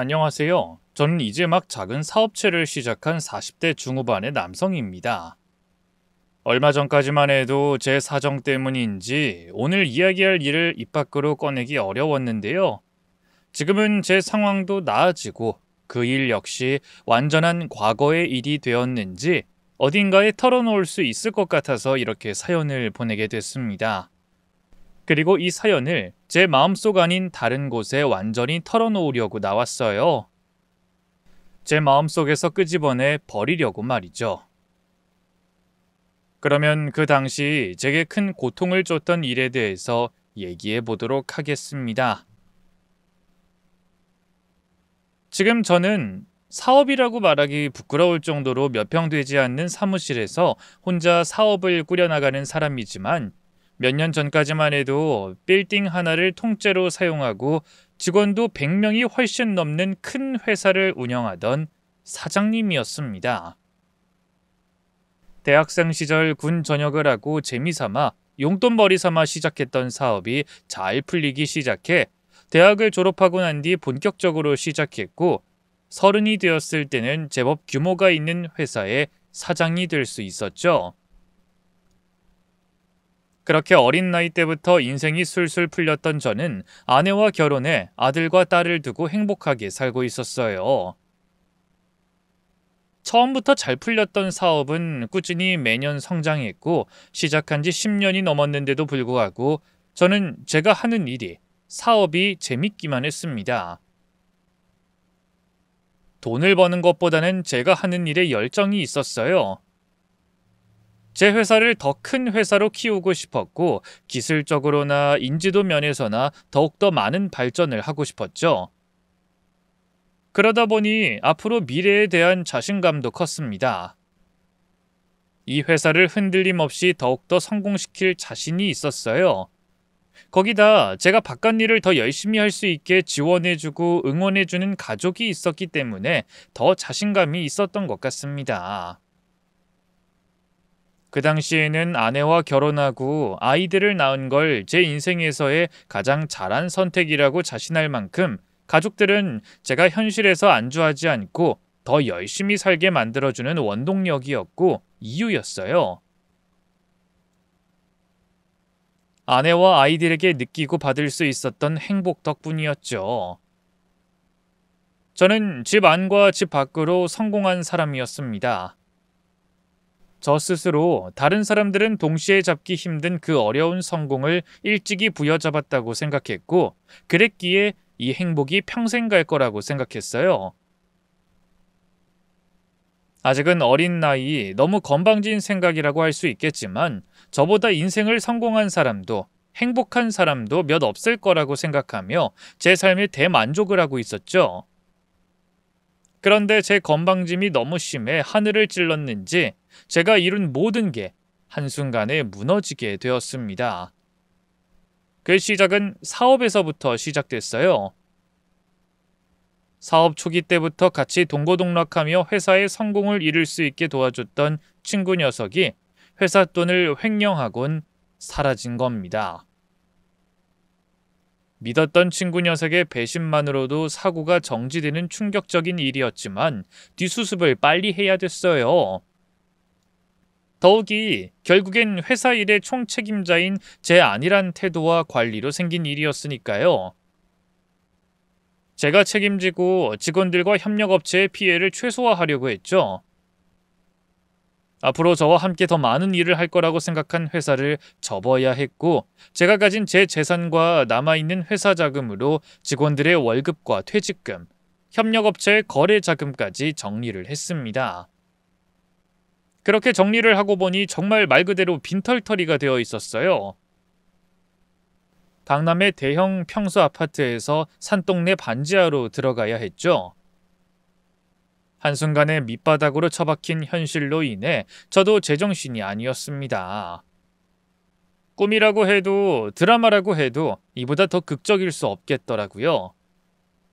안녕하세요. 저는 이제 막 작은 사업체를 시작한 40대 중후반의 남성입니다. 얼마 전까지만 해도 제 사정 때문인지 오늘 이야기할 일을 입 밖으로 꺼내기 어려웠는데요. 지금은 제 상황도 나아지고 그 일 역시 완전한 과거의 일이 되었는지 어딘가에 털어놓을 수 있을 것 같아서 이렇게 사연을 보내게 됐습니다. 그리고 이 사연을 제 마음속 아닌 다른 곳에 완전히 털어놓으려고 나왔어요. 제 마음속에서 끄집어내 버리려고 말이죠. 그러면 그 당시 제게 큰 고통을 줬던 일에 대해서 얘기해 보도록 하겠습니다. 지금 저는 사업이라고 말하기 부끄러울 정도로 몇 평 되지 않는 사무실에서 혼자 사업을 꾸려나가는 사람이지만 몇 년 전까지만 해도 빌딩 하나를 통째로 사용하고 직원도 100명이 훨씬 넘는 큰 회사를 운영하던 사장님이었습니다. 대학생 시절 군 전역을 하고 재미삼아 용돈벌이 삼아 시작했던 사업이 잘 풀리기 시작해 대학을 졸업하고 난 뒤 본격적으로 시작했고 30이 되었을 때는 제법 규모가 있는 회사의 사장이 될 수 있었죠. 그렇게 어린 나이 때부터 인생이 술술 풀렸던 저는 아내와 결혼해 아들과 딸을 두고 행복하게 살고 있었어요. 처음부터 잘 풀렸던 사업은 꾸준히 매년 성장했고 시작한 지 10년이 넘었는데도 불구하고 저는 제가 하는 일이 사업이 재밌기만 했습니다. 돈을 버는 것보다는 제가 하는 일에 열정이 있었어요. 제 회사를 더 큰 회사로 키우고 싶었고 기술적으로나 인지도 면에서나 더욱더 많은 발전을 하고 싶었죠. 그러다 보니 앞으로 미래에 대한 자신감도 컸습니다. 이 회사를 흔들림 없이 더욱더 성공시킬 자신이 있었어요. 거기다 제가 바깥 일을 더 열심히 할 수 있게 지원해주고 응원해주는 가족이 있었기 때문에 더 자신감이 있었던 것 같습니다. 그 당시에는 아내와 결혼하고 아이들을 낳은 걸 제 인생에서의 가장 잘한 선택이라고 자신할 만큼 가족들은 제가 현실에서 안주하지 않고 더 열심히 살게 만들어주는 원동력이었고 이유였어요. 아내와 아이들에게 느끼고 받을 수 있었던 행복 덕분이었죠. 저는 집 안과 집 밖으로 성공한 사람이었습니다. 저 스스로 다른 사람들은 동시에 잡기 힘든 그 어려운 성공을 일찍이 부여잡았다고 생각했고, 그랬기에 이 행복이 평생 갈 거라고 생각했어요. 아직은 어린 나이, 너무 건방진 생각이라고 할 수 있겠지만, 저보다 인생을 성공한 사람도 행복한 사람도 몇 없을 거라고 생각하며 제 삶에 대만족을 하고 있었죠. 그런데 제 건방짐이 너무 심해 하늘을 찔렀는지 제가 이룬 모든 게 한순간에 무너지게 되었습니다. 그 시작은 사업에서부터 시작됐어요. 사업 초기 때부터 같이 동고동락하며 회사의 성공을 이룰 수 있게 도와줬던 친구 녀석이 회사 돈을 횡령하곤 사라진 겁니다. 믿었던 친구 녀석의 배신만으로도 사고가 정지되는 충격적인 일이었지만 뒷수습을 빨리 해야 됐어요. 더욱이 결국엔 회사 일의 총책임자인 제 아니란 태도와 관리로 생긴 일이었으니까요. 제가 책임지고 직원들과 협력업체의 피해를 최소화하려고 했죠. 앞으로 저와 함께 더 많은 일을 할 거라고 생각한 회사를 접어야 했고, 제가 가진 제 재산과 남아있는 회사 자금으로 직원들의 월급과 퇴직금, 협력업체의 거래 자금까지 정리를 했습니다. 그렇게 정리를 하고 보니 정말 말 그대로 빈털터리가 되어 있었어요. 강남의 대형 평수 아파트에서 산동네 반지하로 들어가야 했죠. 한순간에 밑바닥으로 처박힌 현실로 인해 저도 제정신이 아니었습니다. 꿈이라고 해도 드라마라고 해도 이보다 더 극적일 수 없겠더라고요.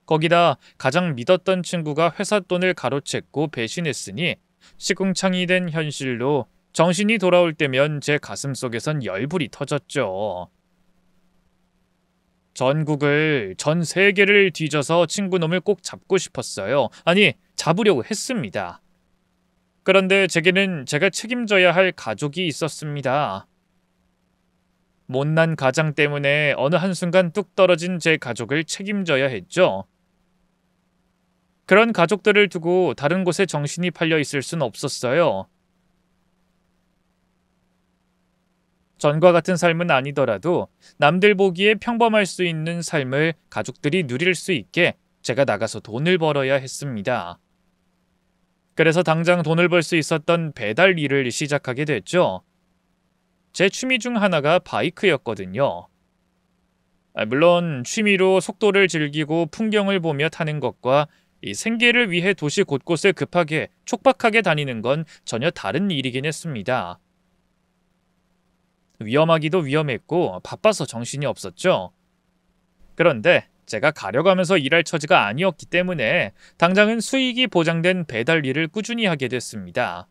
거기다 가장 믿었던 친구가 회사 돈을 가로챘고 배신했으니 시궁창이 된 현실로 정신이 돌아올 때면 제 가슴 속에선 열불이 터졌죠. 전 세계를 뒤져서 친구놈을 꼭 잡고 싶었어요. 아니, 잡으려고 했습니다. 그런데 제게는 제가 책임져야 할 가족이 있었습니다. 못난 가장 때문에 어느 한순간 뚝 떨어진 제 가족을 책임져야 했죠. 그런 가족들을 두고 다른 곳에 정신이 팔려 있을 순 없었어요. 전과 같은 삶은 아니더라도 남들 보기에 평범할 수 있는 삶을 가족들이 누릴 수 있게 제가 나가서 돈을 벌어야 했습니다. 그래서 당장 돈을 벌 수 있었던 배달 일을 시작하게 됐죠. 제 취미 중 하나가 바이크였거든요. 물론 취미로 속도를 즐기고 풍경을 보며 타는 것과 이 생계를 위해 도시 곳곳에 급하게 촉박하게 다니는 건 전혀 다른 일이긴 했습니다. 위험하기도 위험했고 바빠서 정신이 없었죠. 그런데 제가 가려가면서 일할 처지가 아니었기 때문에 당장은 수익이 보장된 배달 일을 꾸준히 하게 됐습니다.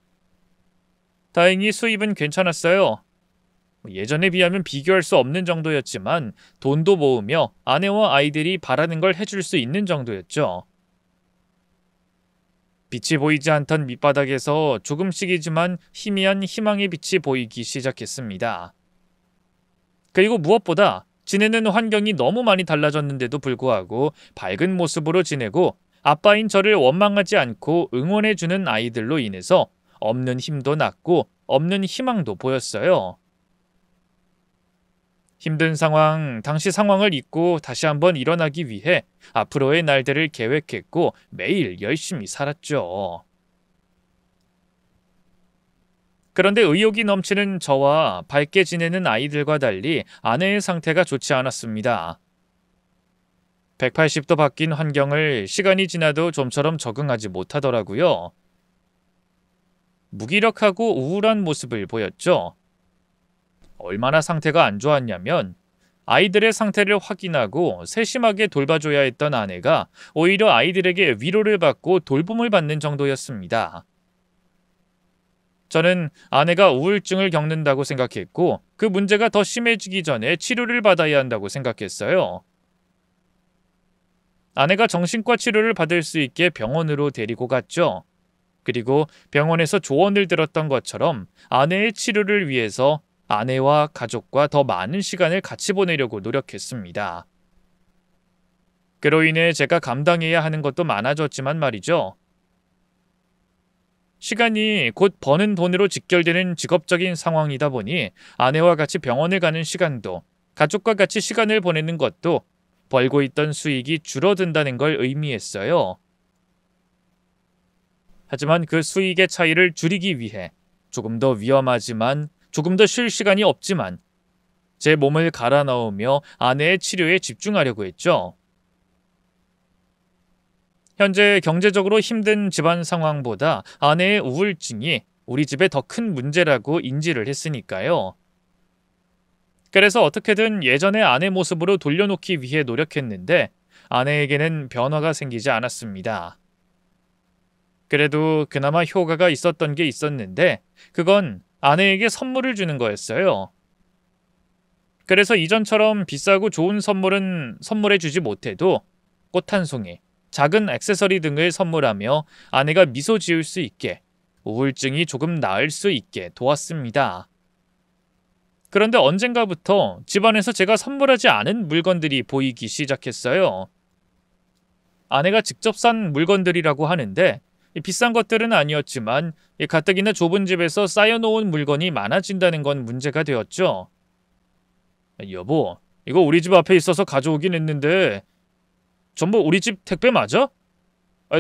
다행히 수입은 괜찮았어요. 예전에 비하면 비교할 수 없는 정도였지만 돈도 모으며 아내와 아이들이 바라는 걸 해줄 수 있는 정도였죠. 빛이 보이지 않던 밑바닥에서 조금씩이지만 희미한 희망의 빛이 보이기 시작했습니다. 그리고 무엇보다 지내는 환경이 너무 많이 달라졌는데도 불구하고 밝은 모습으로 지내고 아빠인 저를 원망하지 않고 응원해주는 아이들로 인해서 없는 힘도 났고 없는 희망도 보였어요. 힘든 상황, 당시 상황을 잊고 다시 한번 일어나기 위해 앞으로의 날들을 계획했고 매일 열심히 살았죠. 그런데 의욕이 넘치는 저와 밝게 지내는 아이들과 달리 아내의 상태가 좋지 않았습니다. 180도 바뀐 환경을 시간이 지나도 좀처럼 적응하지 못하더라고요. 무기력하고 우울한 모습을 보였죠. 얼마나 상태가 안 좋았냐면 아이들의 상태를 확인하고 세심하게 돌봐줘야 했던 아내가 오히려 아이들에게 위로를 받고 돌봄을 받는 정도였습니다. 저는 아내가 우울증을 겪는다고 생각했고 그 문제가 더 심해지기 전에 치료를 받아야 한다고 생각했어요. 아내가 정신과 치료를 받을 수 있게 병원으로 데리고 갔죠. 그리고 병원에서 조언을 들었던 것처럼 아내의 치료를 위해서 아내와 가족과 더 많은 시간을 같이 보내려고 노력했습니다. 그로 인해 제가 감당해야 하는 것도 많아졌지만 말이죠. 시간이 곧 버는 돈으로 직결되는 직업적인 상황이다 보니 아내와 같이 병원을 가는 시간도 가족과 같이 시간을 보내는 것도 벌고 있던 수익이 줄어든다는 걸 의미했어요. 하지만 그 수익의 차이를 줄이기 위해 조금 더 위험하지만 조금 더 쉴 시간이 없지만 제 몸을 갈아 넣으며 아내의 치료에 집중하려고 했죠. 현재 경제적으로 힘든 집안 상황보다 아내의 우울증이 우리 집에 더 큰 문제라고 인지를 했으니까요. 그래서 어떻게든 예전의 아내 모습으로 돌려놓기 위해 노력했는데 아내에게는 변화가 생기지 않았습니다. 그래도 그나마 효과가 있었던 게 있었는데 그건 아내에게 선물을 주는 거였어요. 그래서 이전처럼 비싸고 좋은 선물은 선물해주지 못해도 꽃 한 송이, 작은 액세서리 등을 선물하며 아내가 미소 지을 수 있게 우울증이 조금 나을 수 있게 도왔습니다. 그런데 언젠가부터 집안에서 제가 선물하지 않은 물건들이 보이기 시작했어요. 아내가 직접 산 물건들이라고 하는데 비싼 것들은 아니었지만 가뜩이나 좁은 집에서 쌓여놓은 물건이 많아진다는 건 문제가 되었죠. 여보, 이거 우리 집 앞에 있어서 가져오긴 했는데 전부 우리 집 택배 맞아?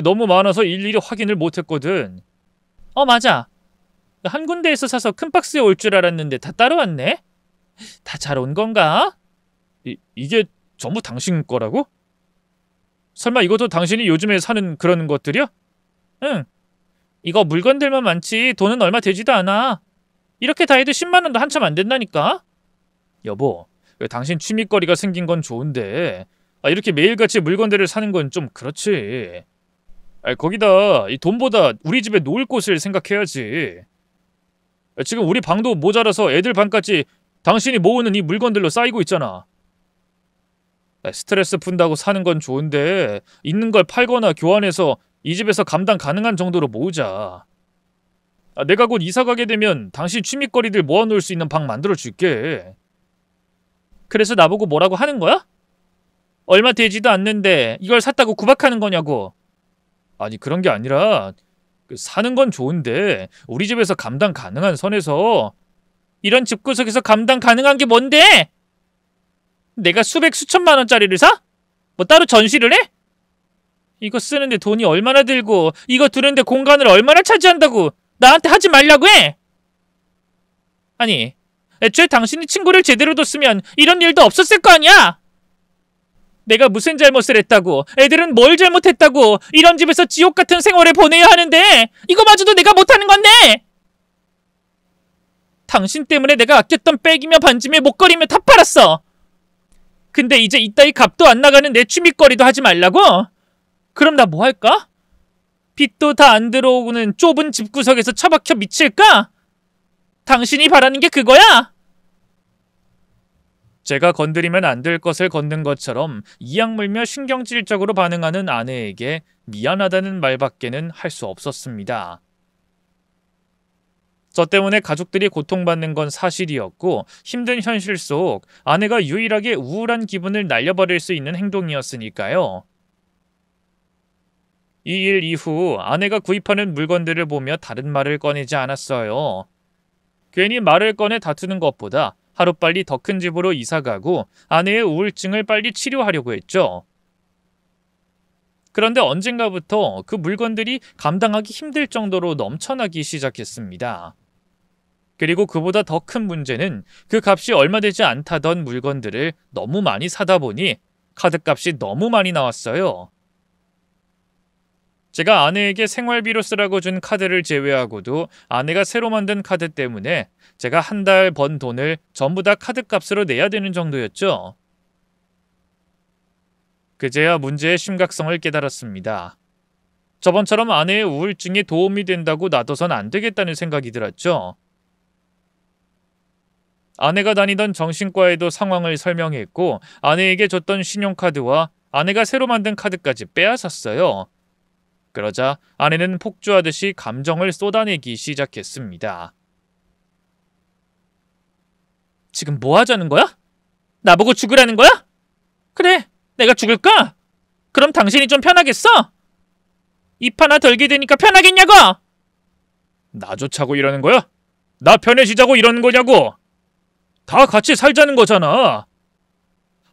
너무 많아서 일일이 확인을 못했거든. 맞아. 한 군데에서 사서 큰 박스에 올 줄 알았는데 다 따라왔네? 다 잘 온 건가? 이게 전부 당신 거라고? 설마 이것도 당신이 요즘에 사는 그런 것들이야? 응. 이거 물건들만 많지 돈은 얼마 되지도 않아. 이렇게 다 해도 10만 원도 한참 안 된다니까? 여보, 당신 취미거리가 생긴 건 좋은데 이렇게 매일같이 물건들을 사는 건 좀 그렇지. 거기다 이 돈보다 우리 집에 놓을 곳을 생각해야지. 지금 우리 방도 모자라서 애들 방까지 당신이 모으는 이 물건들로 쌓이고 있잖아. 스트레스 푼다고 사는 건 좋은데 있는 걸 팔거나 교환해서 이 집에서 감당 가능한 정도로 모으자. 내가 곧 이사 가게 되면 당신 취미거리들 모아놓을 수 있는 방 만들어줄게. 그래서 나보고 뭐라고 하는 거야? 얼마 되지도 않는데 이걸 샀다고 구박하는 거냐고. 아니 그런 게 아니라 사는 건 좋은데 우리 집에서 감당 가능한 선에서. 이런 집구석에서 감당 가능한 게 뭔데? 내가 수백 수천만 원짜리를 사? 뭐 따로 전시를 해? 이거 쓰는데 돈이 얼마나 들고 이거 두는데 공간을 얼마나 차지한다고 나한테 하지 말라고 해? 아니 애초에 당신이 친구를 제대로 뒀으면 이런 일도 없었을 거 아니야? 내가 무슨 잘못을 했다고, 애들은 뭘 잘못했다고 이런 집에서 지옥 같은 생활을 보내야 하는데 이거마저도 내가 못하는 건데! 당신 때문에 내가 아꼈던 백이며 반지며 목걸이며 다 팔았어. 근데 이제 이따위 값도 안 나가는 내 취미거리도 하지 말라고? 그럼 나 뭐 할까? 빚도 다 안 들어오고는 좁은 집구석에서 처박혀 미칠까? 당신이 바라는 게 그거야? 제가 건드리면 안 될 것을 건든 것처럼 이악 물며 신경질적으로 반응하는 아내에게 미안하다는 말밖에는 할 수 없었습니다. 저 때문에 가족들이 고통받는 건 사실이었고 힘든 현실 속 아내가 유일하게 우울한 기분을 날려버릴 수 있는 행동이었으니까요. 이 일 이후 아내가 구입하는 물건들을 보며 다른 말을 꺼내지 않았어요. 괜히 말을 꺼내 다투는 것보다 하루빨리 더 큰 집으로 이사가고 아내의 우울증을 빨리 치료하려고 했죠. 그런데 언젠가부터 그 물건들이 감당하기 힘들 정도로 넘쳐나기 시작했습니다. 그리고 그보다 더 큰 문제는 그 값이 얼마 되지 않다던 물건들을 너무 많이 사다 보니 카드값이 너무 많이 나왔어요. 제가 아내에게 생활비로 쓰라고 준 카드를 제외하고도 아내가 새로 만든 카드 때문에 제가 한 달 번 돈을 전부 다 카드값으로 내야 되는 정도였죠. 그제야 문제의 심각성을 깨달았습니다. 저번처럼 아내의 우울증에 도움이 된다고 놔둬선 안 되겠다는 생각이 들었죠. 아내가 다니던 정신과에도 상황을 설명했고 아내에게 줬던 신용카드와 아내가 새로 만든 카드까지 빼앗았어요. 그러자 아내는 폭주하듯이 감정을 쏟아내기 시작했습니다. 지금 뭐 하자는 거야? 나보고 죽으라는 거야? 그래, 내가 죽을까? 그럼 당신이 좀 편하겠어? 입 하나 덜게 되니까 편하겠냐고? 나 좋자고 이러는 거야? 나 편해지자고 이러는 거냐고? 다 같이 살자는 거잖아.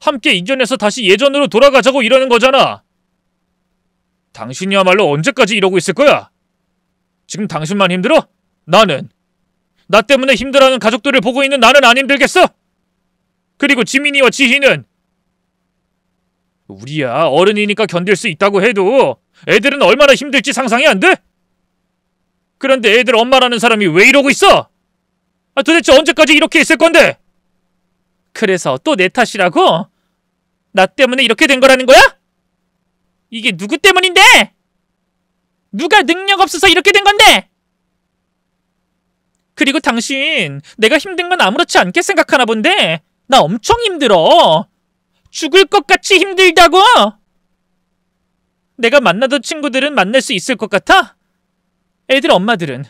함께 이겨내서 다시 예전으로 돌아가자고 이러는 거잖아. 당신이야말로 언제까지 이러고 있을 거야? 지금 당신만 힘들어? 나는. 나 때문에 힘들어하는 가족들을 보고 있는 나는 안 힘들겠어? 그리고 지민이와 지희는? 우리야 어른이니까 견딜 수 있다고 해도 애들은 얼마나 힘들지 상상이 안 돼? 그런데 애들 엄마라는 사람이 왜 이러고 있어? 도대체 언제까지 이렇게 있을 건데? 그래서 또 내 탓이라고? 나 때문에 이렇게 된 거라는 거야? 이게 누구 때문인데? 누가 능력 없어서 이렇게 된 건데? 그리고 당신 내가 힘든 건 아무렇지 않게 생각하나 본데 나 엄청 힘들어. 죽을 것 같이 힘들다고. 내가 만나던 친구들은 만날 수 있을 것 같아? 애들 엄마들은.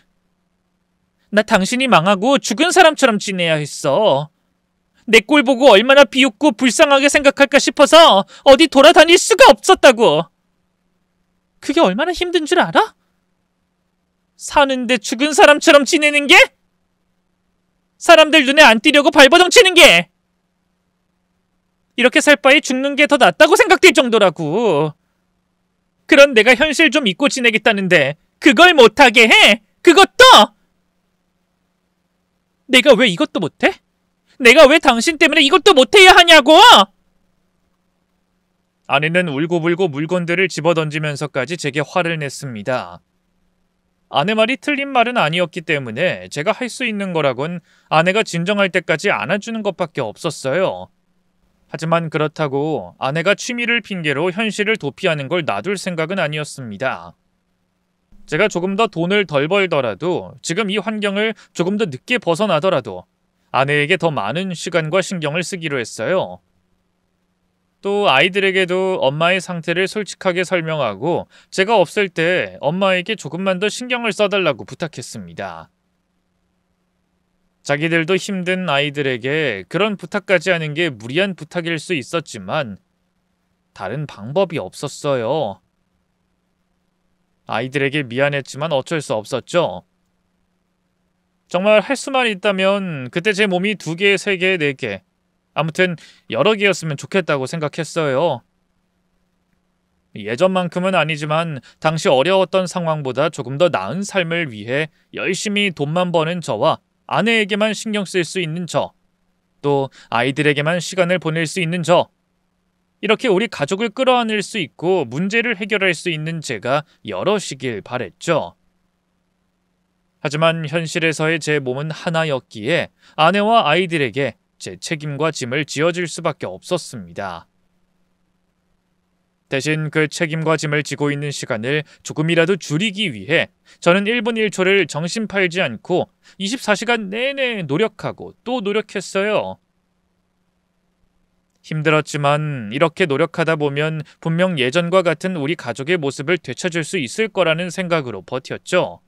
나 당신이 망하고 죽은 사람처럼 지내야 했어. 내 꼴 보고 얼마나 비웃고 불쌍하게 생각할까 싶어서 어디 돌아다닐 수가 없었다고. 그게 얼마나 힘든 줄 알아? 사는데 죽은 사람처럼 지내는 게? 사람들 눈에 안 띄려고 발버둥 치는 게! 이렇게 살 바에 죽는 게 더 낫다고 생각될 정도라고. 그런 내가 현실 좀 잊고 지내겠다는데 그걸 못하게 해? 그것도! 내가 왜 이것도 못해? 내가 왜 당신 때문에 이것도 못해야 하냐고! 아내는 울고불고 물건들을 집어던지면서까지 제게 화를 냈습니다. 아내 말이 틀린 말은 아니었기 때문에 제가 할 수 있는 거라곤 아내가 진정할 때까지 안아주는 것밖에 없었어요. 하지만 그렇다고 아내가 취미를 핑계로 현실을 도피하는 걸 놔둘 생각은 아니었습니다. 제가 조금 더 돈을 덜 벌더라도 지금 이 환경을 조금 더 늦게 벗어나더라도 아내에게 더 많은 시간과 신경을 쓰기로 했어요. 또 아이들에게도 엄마의 상태를 솔직하게 설명하고 제가 없을 때 엄마에게 조금만 더 신경을 써달라고 부탁했습니다. 자기들도 힘든 아이들에게 그런 부탁까지 하는 게 무리한 부탁일 수 있었지만 다른 방법이 없었어요. 아이들에게 미안했지만 어쩔 수 없었죠. 정말 할 수만 있다면 그때 제 몸이 2개, 3개, 4개 아무튼 여러 개였으면 좋겠다고 생각했어요. 예전만큼은 아니지만 당시 어려웠던 상황보다 조금 더 나은 삶을 위해 열심히 돈만 버는 저와 아내에게만 신경 쓸 수 있는 저, 또 아이들에게만 시간을 보낼 수 있는 저, 이렇게 우리 가족을 끌어안을 수 있고 문제를 해결할 수 있는 제가 여럿이길 바랬죠. 하지만 현실에서의 제 몸은 하나였기에 아내와 아이들에게 제 책임과 짐을 지어줄 수밖에 없었습니다. 대신 그 책임과 짐을 지고 있는 시간을 조금이라도 줄이기 위해 저는 1분 1초를 정신 팔지 않고 24시간 내내 노력하고 또 노력했어요. 힘들었지만 이렇게 노력하다 보면 분명 예전과 같은 우리 가족의 모습을 되찾을 수 있을 거라는 생각으로 버텼죠.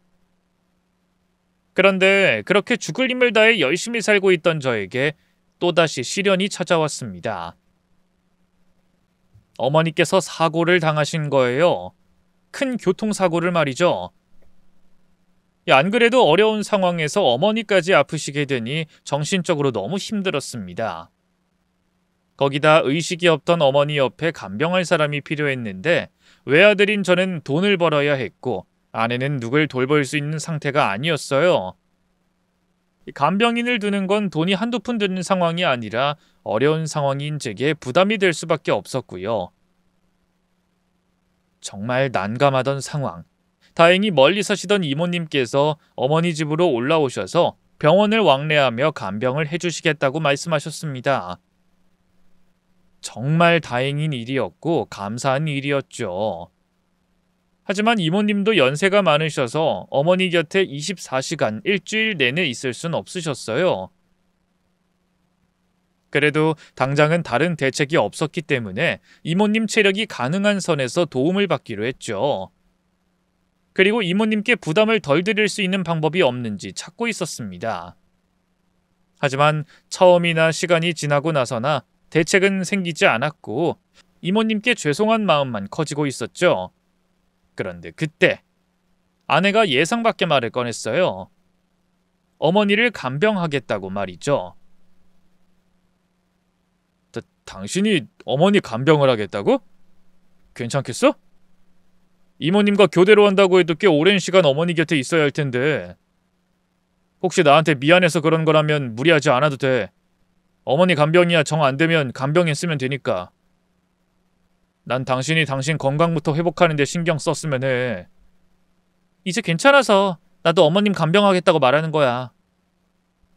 그런데 그렇게 죽을 힘을 다해 열심히 살고 있던 저에게 또다시 시련이 찾아왔습니다. 어머니께서 사고를 당하신 거예요. 큰 교통사고를 말이죠. 안 그래도 어려운 상황에서 어머니까지 아프시게 되니 정신적으로 너무 힘들었습니다. 거기다 의식이 없던 어머니 옆에 간병할 사람이 필요했는데 외아들인 저는 돈을 벌어야 했고 아내는 누굴 돌볼 수 있는 상태가 아니었어요. 간병인을 두는 건 돈이 한두 푼 드는 상황이 아니라 어려운 상황인 제게 부담이 될 수밖에 없었고요. 정말 난감하던 상황. 다행히 멀리 사시던 이모님께서 어머니 집으로 올라오셔서 병원을 왕래하며 간병을 해주시겠다고 말씀하셨습니다. 정말 다행인 일이었고 감사한 일이었죠. 하지만 이모님도 연세가 많으셔서 어머니 곁에 24시간 일주일 내내 있을 순 없으셨어요. 그래도 당장은 다른 대책이 없었기 때문에 이모님 체력이 가능한 선에서 도움을 받기로 했죠. 그리고 이모님께 부담을 덜 드릴 수 있는 방법이 없는지 찾고 있었습니다. 하지만 처음이나 시간이 지나고 나서나 대책은 생기지 않았고 이모님께 죄송한 마음만 커지고 있었죠. 그런데 그때 아내가 예상 밖의 말을 꺼냈어요. 어머니를 간병하겠다고 말이죠. 당신이 어머니 간병을 하겠다고? 괜찮겠어? 이모님과 교대로 한다고 해도 꽤 오랜 시간 어머니 곁에 있어야 할 텐데 혹시 나한테 미안해서 그런 거라면 무리하지 않아도 돼. 어머니 간병이야 정 안 되면 간병인 쓰면 되니까. 난 당신이 당신 건강부터 회복하는 데 신경 썼으면 해. 이제 괜찮아서 나도 어머님 간병하겠다고 말하는 거야.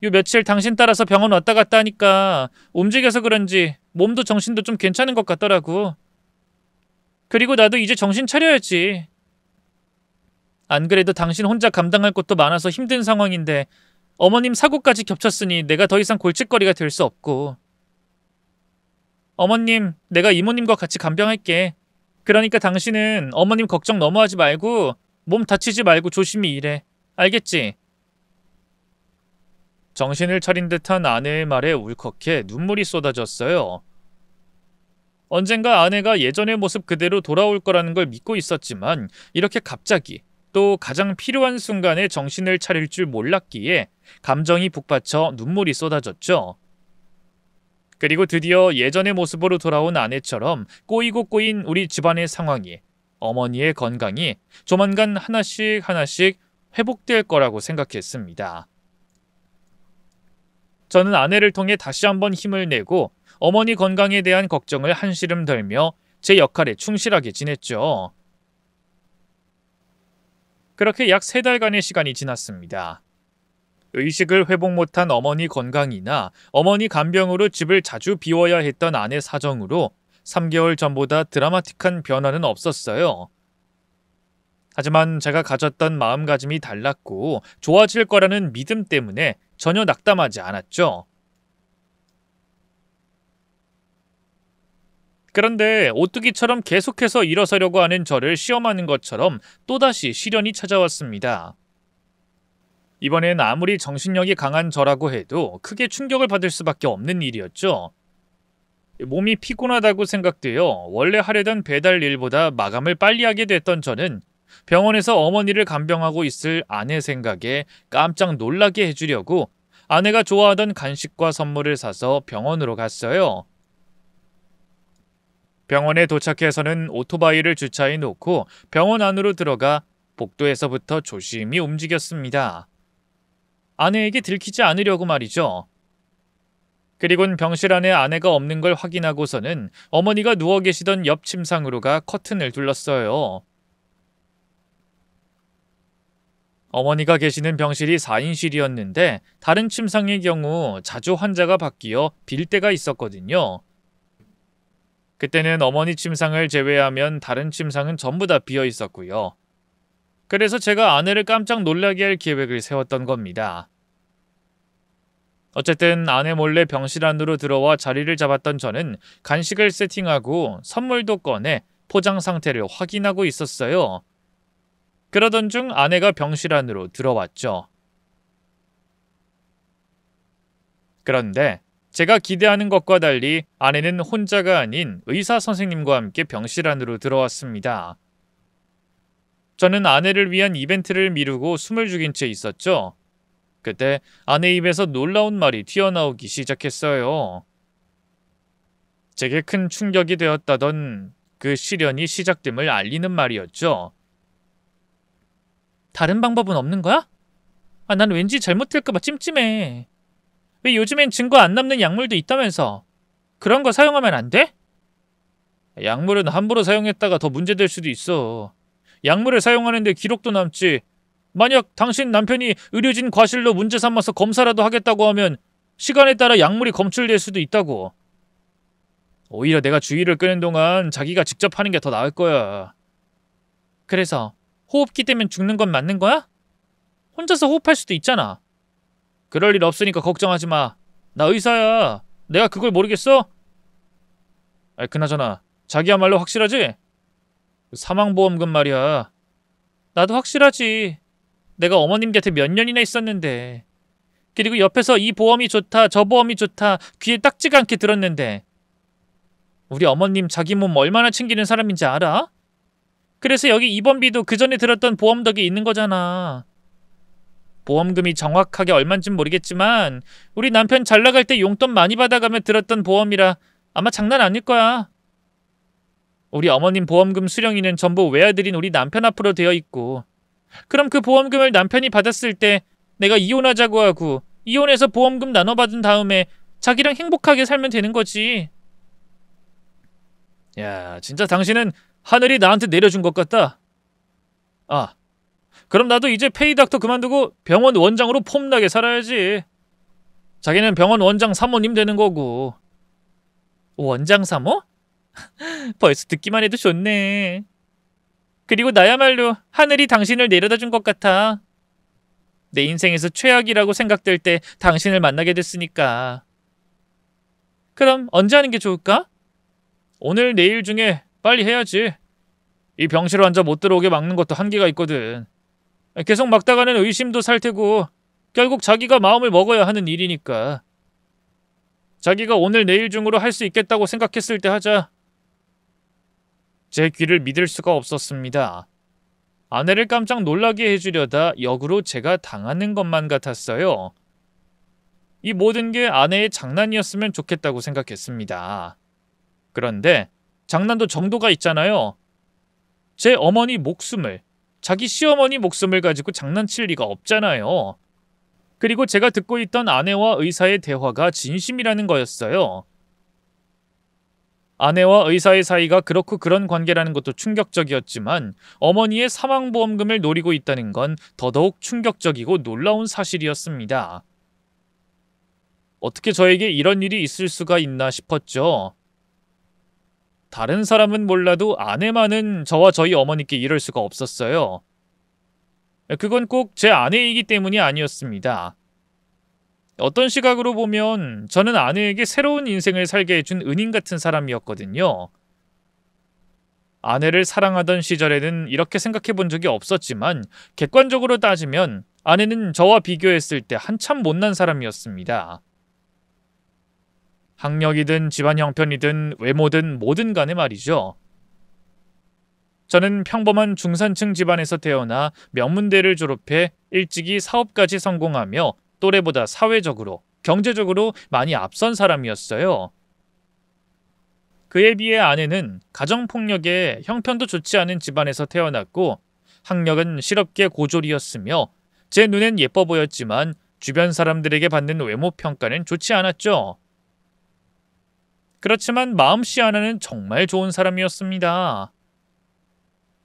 요 며칠 당신 따라서 병원 왔다 갔다 하니까 움직여서 그런지 몸도 정신도 좀 괜찮은 것 같더라고. 그리고 나도 이제 정신 차려야지. 안 그래도 당신 혼자 감당할 것도 많아서 힘든 상황인데 어머님 사고까지 겹쳤으니 내가 더 이상 골칫거리가 될 수 없고. 어머님, 내가 이모님과 같이 간병할게. 그러니까 당신은 어머님 걱정 너무 하지 말고 몸 다치지 말고 조심히 일해. 알겠지? 정신을 차린 듯한 아내의 말에 울컥해 눈물이 쏟아졌어요. 언젠가 아내가 예전의 모습 그대로 돌아올 거라는 걸 믿고 있었지만 이렇게 갑자기 또 가장 필요한 순간에 정신을 차릴 줄 몰랐기에 감정이 북받쳐 눈물이 쏟아졌죠. 그리고 드디어 예전의 모습으로 돌아온 아내처럼 꼬이고 꼬인 우리 집안의 상황이, 어머니의 건강이 조만간 하나씩 회복될 거라고 생각했습니다. 저는 아내를 통해 다시 한번 힘을 내고 어머니 건강에 대한 걱정을 한시름 덜며 제 역할에 충실하게 지냈죠. 그렇게 약 3달간의 시간이 지났습니다. 의식을 회복 못한 어머니 건강이나 어머니 간병으로 집을 자주 비워야 했던 아내 사정으로 3개월 전보다 드라마틱한 변화는 없었어요. 하지만 제가 가졌던 마음가짐이 달랐고 좋아질 거라는 믿음 때문에 전혀 낙담하지 않았죠. 그런데 오뚜기처럼 계속해서 일어서려고 하는 저를 시험하는 것처럼 또다시 시련이 찾아왔습니다. 이번엔 아무리 정신력이 강한 저라고 해도 크게 충격을 받을 수밖에 없는 일이었죠. 몸이 피곤하다고 생각되어 원래 하려던 배달 일보다 마감을 빨리 하게 됐던 저는 병원에서 어머니를 간병하고 있을 아내 생각에 깜짝 놀라게 해주려고 아내가 좋아하던 간식과 선물을 사서 병원으로 갔어요. 병원에 도착해서는 오토바이를 주차해 놓고 병원 안으로 들어가 복도에서부터 조심히 움직였습니다. 아내에게 들키지 않으려고 말이죠. 그리곤 병실 안에 아내가 없는 걸 확인하고서는 어머니가 누워 계시던 옆 침상으로 가 커튼을 둘렀어요. 어머니가 계시는 병실이 4인실이었는데 다른 침상의 경우 자주 환자가 바뀌어 빌 때가 있었거든요. 그때는 어머니 침상을 제외하면 다른 침상은 전부 다 비어 있었고요. 그래서 제가 아내를 깜짝 놀라게 할 계획을 세웠던 겁니다. 어쨌든 아내 몰래 병실 안으로 들어와 자리를 잡았던 저는 간식을 세팅하고 선물도 꺼내 포장 상태를 확인하고 있었어요. 그러던 중 아내가 병실 안으로 들어왔죠. 그런데 제가 기대하는 것과 달리 아내는 혼자가 아닌 의사 선생님과 함께 병실 안으로 들어왔습니다. 저는 아내를 위한 이벤트를 미루고 숨을 죽인 채 있었죠. 그때 아내 입에서 놀라운 말이 튀어나오기 시작했어요. 제게 큰 충격이 되었다던 그 시련이 시작됨을 알리는 말이었죠. 다른 방법은 없는 거야? 난 왠지 잘못될까봐 찜찜해. 왜 요즘엔 증거 안 남는 약물도 있다면서. 그런 거 사용하면 안 돼? 약물은 함부로 사용했다가 더 문제될 수도 있어. 약물을 사용하는데 기록도 남지. 만약 당신 남편이 의료진 과실로 문제 삼아서 검사라도 하겠다고 하면 시간에 따라 약물이 검출될 수도 있다고. 오히려 내가 주의를 끄는 동안 자기가 직접 하는 게 더 나을 거야. 그래서 호흡기 때문에 죽는 건 맞는 거야? 혼자서 호흡할 수도 있잖아. 그럴 일 없으니까 걱정하지 마. 나 의사야. 내가 그걸 모르겠어? 그나저나 자기야말로 확실하지? 사망보험금 말이야. 나도 확실하지. 내가 어머님 곁에 몇 년이나 있었는데. 그리고 옆에서 이 보험이 좋다 저 보험이 좋다 귀에 딱지가 않게 들었는데. 우리 어머님 자기 몸 얼마나 챙기는 사람인지 알아? 그래서 여기 입원비도 그 전에 들었던 보험 덕에 있는 거잖아. 보험금이 정확하게 얼만진 모르겠지만 우리 남편 잘 나갈 때 용돈 많이 받아가며 들었던 보험이라 아마 장난 아닐 거야. 우리 어머님 보험금 수령인은 전부 외아들인 우리 남편 앞으로 되어 있고, 그럼 그 보험금을 남편이 받았을 때 내가 이혼하자고 하고 이혼해서 보험금 나눠받은 다음에 자기랑 행복하게 살면 되는 거지. 야, 진짜 당신은 하늘이 나한테 내려준 것 같다. 그럼 나도 이제 페이닥터 그만두고 병원 원장으로 폼나게 살아야지. 자기는 병원 원장 사모님 되는 거고. 원장 사모? 벌써 듣기만 해도 좋네. 그리고 나야말로 하늘이 당신을 내려다 준 것 같아. 내 인생에서 최악이라고 생각될 때 당신을 만나게 됐으니까. 그럼 언제 하는 게 좋을까? 오늘 내일 중에 빨리 해야지. 이 병실 환자 못 들어오게 막는 것도 한계가 있거든. 계속 막다가는 의심도 살 테고 결국 자기가 마음을 먹어야 하는 일이니까. 자기가 오늘 내일 중으로 할 수 있겠다고 생각했을 때 하자. 제 귀를 믿을 수가 없었습니다. 아내를 깜짝 놀라게 해주려다 역으로 제가 당하는 것만 같았어요. 이 모든 게 아내의 장난이었으면 좋겠다고 생각했습니다. 그런데 장난도 정도가 있잖아요. 제 어머니 목숨을, 자기 시어머니 목숨을 가지고 장난칠 리가 없잖아요. 그리고 제가 듣고 있던 아내와 의사의 대화가 진심이라는 거였어요. 아내와 의사의 사이가 그렇고 그런 관계라는 것도 충격적이었지만 어머니의 사망보험금을 노리고 있다는 건 더더욱 충격적이고 놀라운 사실이었습니다. 어떻게 저에게 이런 일이 있을 수가 있나 싶었죠. 다른 사람은 몰라도 아내만은 저와 저희 어머니께 이럴 수가 없었어요. 그건 꼭 제 아내이기 때문이 아니었습니다. 어떤 시각으로 보면 저는 아내에게 새로운 인생을 살게 해준 은인 같은 사람이었거든요. 아내를 사랑하던 시절에는 이렇게 생각해 본 적이 없었지만 객관적으로 따지면 아내는 저와 비교했을 때 한참 못난 사람이었습니다. 학력이든 집안 형편이든 외모든 뭐든 간에 말이죠. 저는 평범한 중산층 집안에서 태어나 명문대를 졸업해 일찍이 사업까지 성공하며 또래보다 사회적으로, 경제적으로 많이 앞선 사람이었어요. 그에 비해 아내는 가정폭력에 형편도 좋지 않은 집안에서 태어났고 학력은 실업계 고졸이었으며 제 눈엔 예뻐 보였지만 주변 사람들에게 받는 외모 평가는 좋지 않았죠. 그렇지만 마음씨 하나는 정말 좋은 사람이었습니다.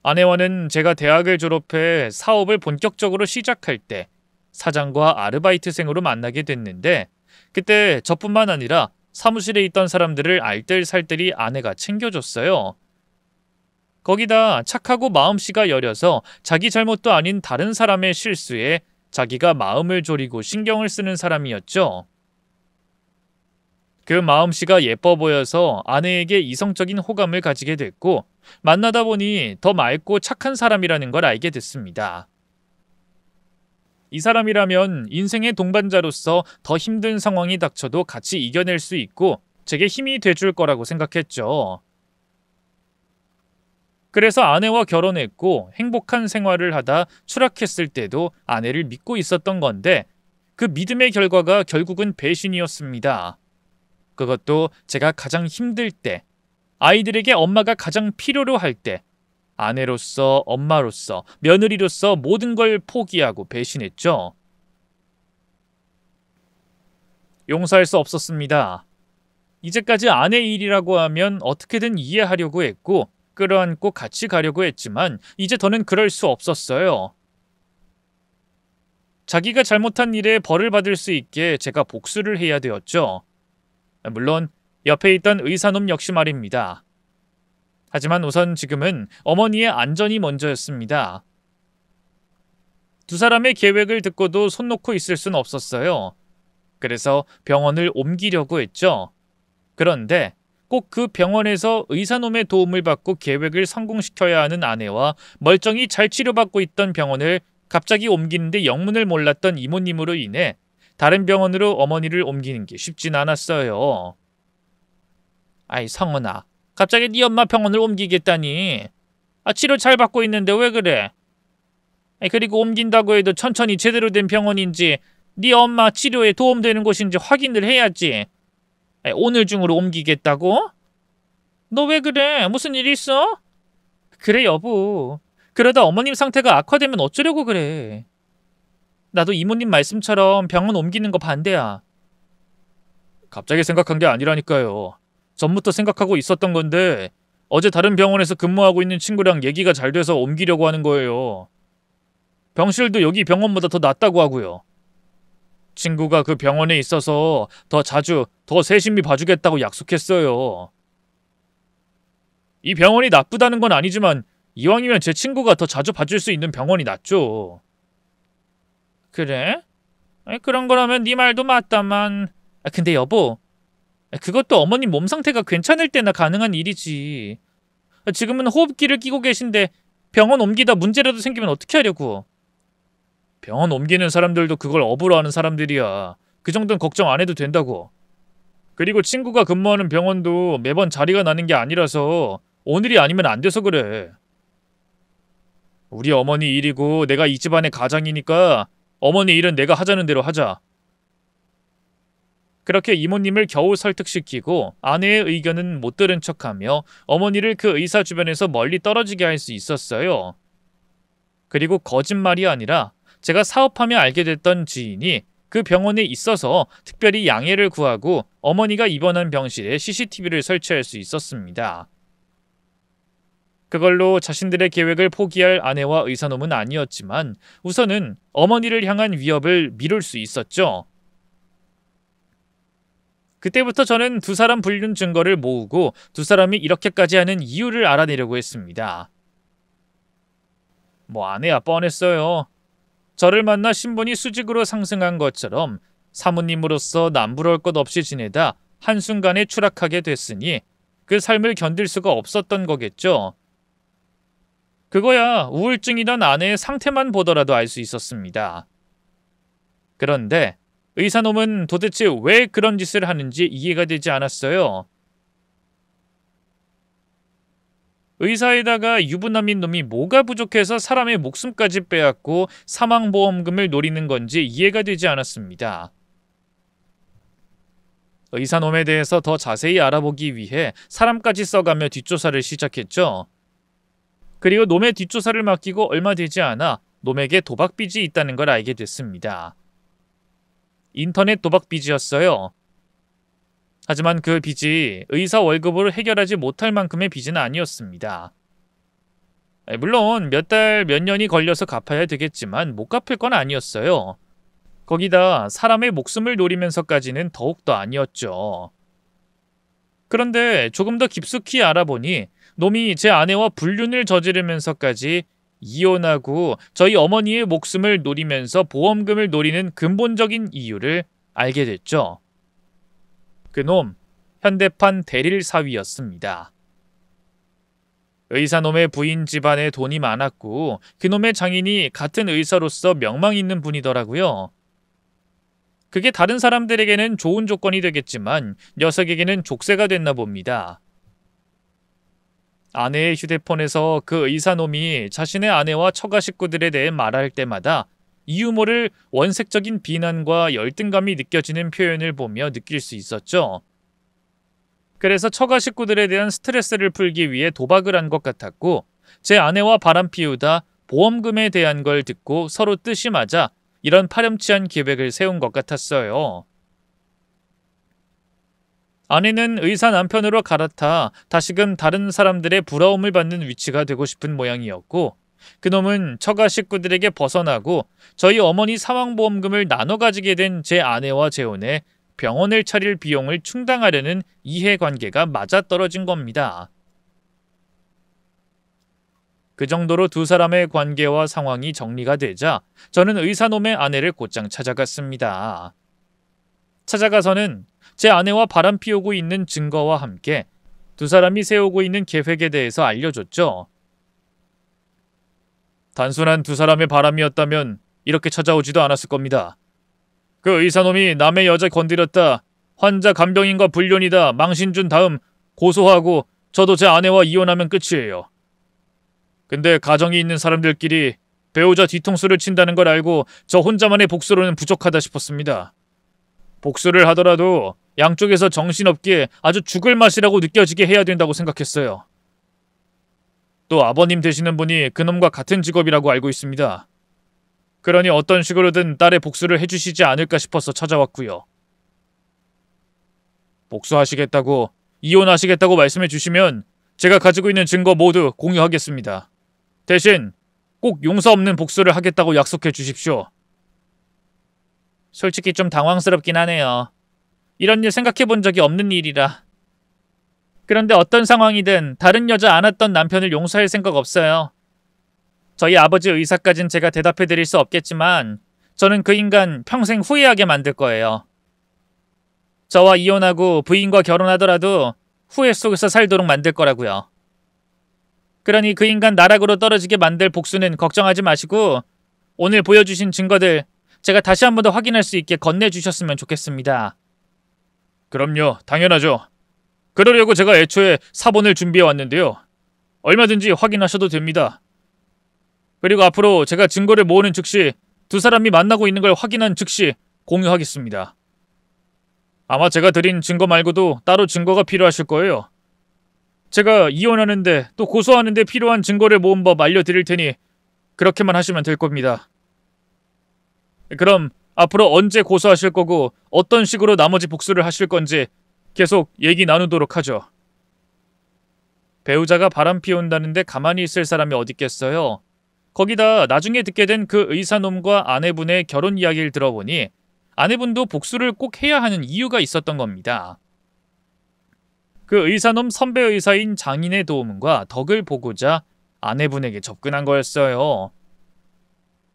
아내와는 제가 대학을 졸업해 사업을 본격적으로 시작할 때 사장과 아르바이트생으로 만나게 됐는데 그때 저뿐만 아니라 사무실에 있던 사람들을 알뜰살뜰히 아내가 챙겨줬어요. 거기다 착하고 마음씨가 여려서 자기 잘못도 아닌 다른 사람의 실수에 자기가 마음을 졸이고 신경을 쓰는 사람이었죠. 그 마음씨가 예뻐 보여서 아내에게 이성적인 호감을 가지게 됐고 만나다 보니 더 맑고 착한 사람이라는 걸 알게 됐습니다. 이 사람이라면 인생의 동반자로서 더 힘든 상황이 닥쳐도 같이 이겨낼 수 있고 제게 힘이 돼줄 거라고 생각했죠. 그래서 아내와 결혼했고 행복한 생활을 하다 추락했을 때도 아내를 믿고 있었던 건데 그 믿음의 결과가 결국은 배신이었습니다. 그것도 제가 가장 힘들 때, 아이들에게 엄마가 가장 필요로 할 때, 아내로서, 엄마로서, 며느리로서 모든 걸 포기하고 배신했죠. 용서할 수 없었습니다. 이제까지 아내 일이라고 하면 어떻게든 이해하려고 했고 끌어안고 같이 가려고 했지만 이제 더는 그럴 수 없었어요. 자기가 잘못한 일에 벌을 받을 수 있게 제가 복수를 해야 되었죠. 물론 옆에 있던 의사놈 역시 말입니다. 하지만 우선 지금은 어머니의 안전이 먼저였습니다. 두 사람의 계획을 듣고도 손 놓고 있을 순 없었어요. 그래서 병원을 옮기려고 했죠. 그런데 꼭 그 병원에서 의사놈의 도움을 받고 계획을 성공시켜야 하는 아내와 멀쩡히 잘 치료받고 있던 병원을 갑자기 옮기는데 영문을 몰랐던 이모님으로 인해 다른 병원으로 어머니를 옮기는 게 쉽진 않았어요. 아이 성은아, 갑자기 네 엄마 병원을 옮기겠다니. 치료 잘 받고 있는데 왜 그래? 그리고 옮긴다고 해도 천천히 제대로 된 병원인지 네 엄마 치료에 도움되는 곳인지 확인을 해야지. 오늘 중으로 옮기겠다고? 너 왜 그래? 무슨 일 있어? 그래 여보. 그러다 어머님 상태가 악화되면 어쩌려고 그래. 나도 이모님 말씀처럼 병원 옮기는 거 반대야. 갑자기 생각한 게 아니라니까요. 전부터 생각하고 있었던 건데 어제 다른 병원에서 근무하고 있는 친구랑 얘기가 잘 돼서 옮기려고 하는 거예요. 병실도 여기 병원보다 더 낫다고 하고요. 친구가 그 병원에 있어서 더 자주, 더 세심히 봐주겠다고 약속했어요. 이 병원이 나쁘다는 건 아니지만 이왕이면 제 친구가 더 자주 봐줄 수 있는 병원이 낫죠. 그래? 그런 거라면 네 말도 맞다만. 근데 여보, 그것도 어머님 몸 상태가 괜찮을 때나 가능한 일이지. 지금은 호흡기를 끼고 계신데 병원 옮기다 문제라도 생기면 어떻게 하려고. 병원 옮기는 사람들도 그걸 업으로 하는 사람들이야. 그 정도는 걱정 안 해도 된다고. 그리고 친구가 근무하는 병원도 매번 자리가 나는 게 아니라서 오늘이 아니면 안 돼서 그래. 우리 어머니 일이고 내가 이 집안의 가장이니까 어머니 일은 내가 하자는 대로 하자. 그렇게 이모님을 겨우 설득시키고 아내의 의견은 못 들은 척하며 어머니를 그 의사 주변에서 멀리 떨어지게 할 수 있었어요. 그리고 거짓말이 아니라 제가 사업하며 알게 됐던 지인이 그 병원에 있어서 특별히 양해를 구하고 어머니가 입원한 병실에 CCTV를 설치할 수 있었습니다. 그걸로 자신들의 계획을 포기할 아내와 의사놈은 아니었지만 우선은 어머니를 향한 위협을 미룰 수 있었죠. 그때부터 저는 두 사람 불륜 증거를 모으고 두 사람이 이렇게까지 하는 이유를 알아내려고 했습니다. 아내야 뻔했어요. 저를 만나 신분이 수직으로 상승한 것처럼 사모님으로서 남부러울 것 없이 지내다 한순간에 추락하게 됐으니 그 삶을 견딜 수가 없었던 거겠죠. 그거야 우울증이던 아내의 상태만 보더라도 알 수 있었습니다. 그런데 의사놈은 도대체 왜 그런 짓을 하는지 이해가 되지 않았어요. 의사에다가 유부남인 놈이 뭐가 부족해서 사람의 목숨까지 빼앗고 사망보험금을 노리는 건지 이해가 되지 않았습니다. 의사놈에 대해서 더 자세히 알아보기 위해 사람까지 써가며 뒷조사를 시작했죠. 그리고 놈의 뒷조사를 맡기고 얼마 되지 않아 놈에게 도박빚이 있다는 걸 알게 됐습니다. 인터넷 도박빚이었어요. 하지만 그 빚이 의사 월급으로 해결하지 못할 만큼의 빚은 아니었습니다. 물론 몇 달, 몇 년이 걸려서 갚아야 되겠지만 못 갚을 건 아니었어요. 거기다 사람의 목숨을 노리면서까지는 더욱더 아니었죠. 그런데 조금 더 깊숙이 알아보니 놈이 제 아내와 불륜을 저지르면서까지 이혼하고 저희 어머니의 목숨을 노리면서 보험금을 노리는 근본적인 이유를 알게 됐죠. 그놈, 현대판 대릴 사위였습니다. 의사놈의 부인 집안에 돈이 많았고 그놈의 장인이 같은 의사로서 명망 있는 분이더라고요. 그게 다른 사람들에게는 좋은 조건이 되겠지만 녀석에게는 족쇄가 됐나 봅니다. 아내의 휴대폰에서 그 의사놈이 자신의 아내와 처가 식구들에 대해 말할 때마다 이유 모를 원색적인 비난과 열등감이 느껴지는 표현을 보며 느낄 수 있었죠. 그래서 처가 식구들에 대한 스트레스를 풀기 위해 도박을 한 것 같았고 제 아내와 바람 피우다 보험금에 대한 걸 듣고 서로 뜻이 맞아 이런 파렴치한 계획을 세운 것 같았어요. 아내는 의사 남편으로 갈아타 다시금 다른 사람들의 부러움을 받는 위치가 되고 싶은 모양이었고 그놈은 처가 식구들에게 벗어나고 저희 어머니 사망보험금을 나눠 가지게 된 제 아내와 재혼에 병원을 차릴 비용을 충당하려는 이해관계가 맞아떨어진 겁니다. 그 정도로 두 사람의 관계와 상황이 정리가 되자 저는 의사놈의 아내를 곧장 찾아갔습니다. 찾아가서는 제 아내와 바람 피우고 있는 증거와 함께 두 사람이 세우고 있는 계획에 대해서 알려줬죠. 단순한 두 사람의 바람이었다면 이렇게 찾아오지도 않았을 겁니다. 그 의사놈이 남의 여자 건드렸다, 환자 간병인과 불륜이다, 망신 준 다음 고소하고 저도 제 아내와 이혼하면 끝이에요. 근데 가정이 있는 사람들끼리 배우자 뒤통수를 친다는 걸 알고 저 혼자만의 복수로는 부족하다 싶었습니다. 복수를 하더라도 양쪽에서 정신없게 아주 죽을 맛이라고 느껴지게 해야 된다고 생각했어요. 또 아버님 되시는 분이 그놈과 같은 직업이라고 알고 있습니다. 그러니 어떤 식으로든 딸의 복수를 해주시지 않을까 싶어서 찾아왔고요. 복수하시겠다고, 이혼하시겠다고 말씀해 주시면 제가 가지고 있는 증거 모두 공유하겠습니다. 대신 꼭 용서 없는 복수를 하겠다고 약속해 주십시오. 솔직히 좀 당황스럽긴 하네요. 이런 일 생각해 본 적이 없는 일이라. 그런데 어떤 상황이든 다른 여자 안았던 남편을 용서할 생각 없어요. 저희 아버지 의사까진 제가 대답해 드릴 수 없겠지만 저는 그 인간 평생 후회하게 만들 거예요. 저와 이혼하고 부인과 결혼하더라도 후회 속에서 살도록 만들 거라고요. 그러니 그 인간 나락으로 떨어지게 만들 복수는 걱정하지 마시고 오늘 보여주신 증거들 제가 다시 한 번 더 확인할 수 있게 건네주셨으면 좋겠습니다. 그럼요, 당연하죠. 그러려고 제가 애초에 사본을 준비해 왔는데요. 얼마든지 확인하셔도 됩니다. 그리고 앞으로 제가 증거를 모으는 즉시 두 사람이 만나고 있는 걸 확인한 즉시 공유하겠습니다. 아마 제가 드린 증거 말고도 따로 증거가 필요하실 거예요. 제가 이혼하는데 또 고소하는데 필요한 증거를 모은 법 알려드릴 테니 그렇게만 하시면 될 겁니다. 그럼 앞으로 언제 고소하실 거고 어떤 식으로 나머지 복수를 하실 건지 계속 얘기 나누도록 하죠. 배우자가 바람 피운다는데 가만히 있을 사람이 어딨겠어요. 거기다 나중에 듣게 된 그 의사놈과 아내분의 결혼 이야기를 들어보니 아내분도 복수를 꼭 해야 하는 이유가 있었던 겁니다. 그 의사놈 선배 의사인 장인의 도움과 덕을 보고자 아내분에게 접근한 거였어요.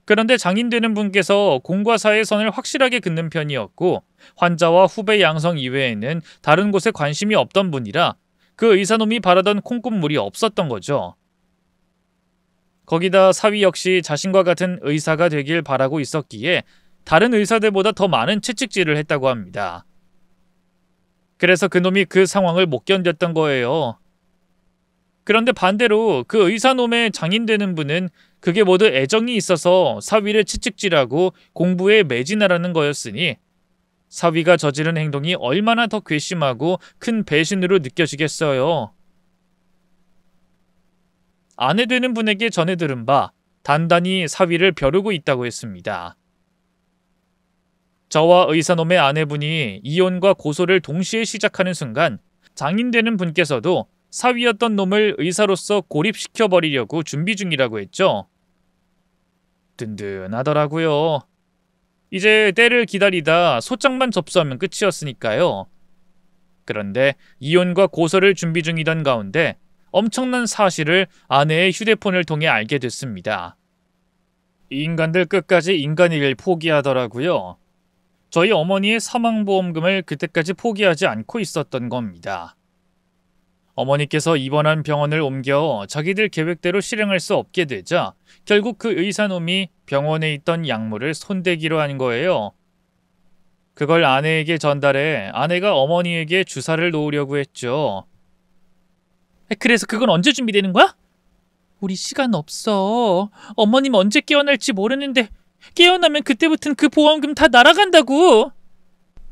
그런데 장인 되는 분께서 공과 사의 선을 확실하게 긋는 편이었고 환자와 후배 양성 이외에는 다른 곳에 관심이 없던 분이라 그 의사놈이 바라던 콩국물이 없었던 거죠. 거기다 사위 역시 자신과 같은 의사가 되길 바라고 있었기에 다른 의사들보다 더 많은 채찍질을 했다고 합니다. 그래서 그놈이 그 상황을 못 견뎠던 거예요. 그런데 반대로 그 의사놈의 장인되는 분은 그게 모두 애정이 있어서 사위를 채찍질하고 공부에 매진하라는 거였으니 사위가 저지른 행동이 얼마나 더 괘씸하고 큰 배신으로 느껴지겠어요. 아내 되는 분에게 전해 들은 바 단단히 사위를 벼르고 있다고 했습니다. 저와 의사놈의 아내분이 이혼과 고소를 동시에 시작하는 순간 장인 되는 분께서도 사위였던 놈을 의사로서 고립시켜버리려고 준비 중이라고 했죠. 든든하더라고요. 이제 때를 기다리다 소장만 접수하면 끝이었으니까요. 그런데 이혼과 고소를 준비 중이던 가운데 엄청난 사실을 아내의 휴대폰을 통해 알게 됐습니다. 이 인간들 끝까지 인간이길 포기하더라고요. 저희 어머니의 사망보험금을 그때까지 포기하지 않고 있었던 겁니다. 어머니께서 입원한 병원을 옮겨 자기들 계획대로 실행할 수 없게 되자 결국 그 의사놈이 병원에 있던 약물을 손대기로 한 거예요. 그걸 아내에게 전달해 아내가 어머니에게 주사를 놓으려고 했죠. 그래서 그건 언제 준비되는 거야? 우리 시간 없어. 어머님 언제 깨어날지 모르는데 깨어나면 그때부터는 그 보험금 다 날아간다고.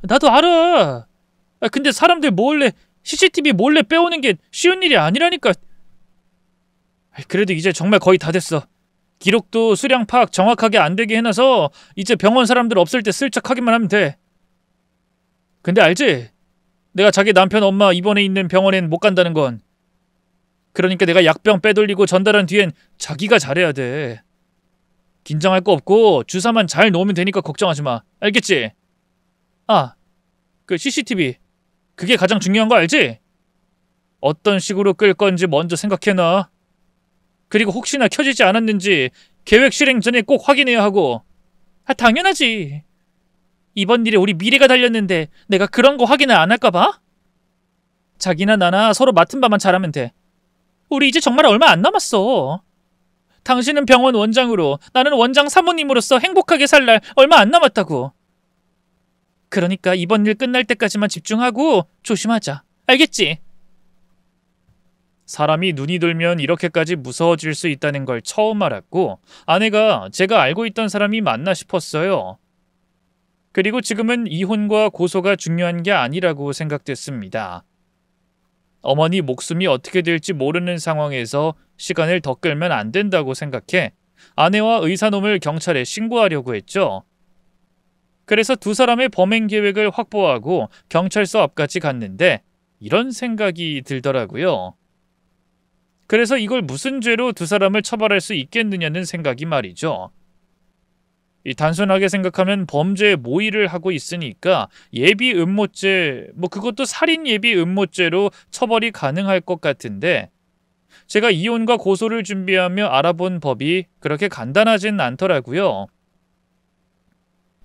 나도 알아. 근데 사람들 몰래 CCTV 몰래 빼오는 게 쉬운 일이 아니라니까. 그래도 이제 정말 거의 다 됐어. 기록도 수량 파악 정확하게 안 되게 해놔서 이제 병원 사람들 없을 때 슬쩍 하기만 하면 돼. 근데 알지? 내가 자기 남편 엄마 입원해 있는 병원엔 못 간다는 건. 그러니까 내가 약병 빼돌리고 전달한 뒤엔 자기가 잘해야 돼. 긴장할 거 없고 주사만 잘 놓으면 되니까 걱정하지 마. 알겠지? 아, 그 CCTV. 그게 가장 중요한 거 알지? 어떤 식으로 끌 건지 먼저 생각해놔. 그리고 혹시나 켜지지 않았는지 계획 실행 전에 꼭 확인해야 하고. 당연하지. 이번 일에 우리 미래가 달렸는데 내가 그런 거 확인을 안 할까 봐? 자기나 나나 서로 맡은 바만 잘하면 돼. 우리 이제 정말 얼마 안 남았어. 당신은 병원 원장으로, 나는 원장 사모님으로서 행복하게 살 날 얼마 안 남았다고. 그러니까 이번 일 끝날 때까지만 집중하고 조심하자. 알겠지? 사람이 눈이 돌면 이렇게까지 무서워질 수 있다는 걸 처음 알았고 아내가 제가 알고 있던 사람이 맞나 싶었어요. 그리고 지금은 이혼과 고소가 중요한 게 아니라고 생각됐습니다. 어머니 목숨이 어떻게 될지 모르는 상황에서 시간을 더 끌면 안 된다고 생각해 아내와 의사놈을 경찰에 신고하려고 했죠. 그래서 두 사람의 범행 계획을 확보하고 경찰서 앞까지 갔는데 이런 생각이 들더라고요. 그래서 이걸 무슨 죄로 두 사람을 처벌할 수 있겠느냐는 생각이 말이죠. 단순하게 생각하면 범죄 모의를 하고 있으니까 예비 음모죄, 그것도 살인 예비 음모죄로 처벌이 가능할 것 같은데 제가 이혼과 고소를 준비하며 알아본 법이 그렇게 간단하진 않더라고요.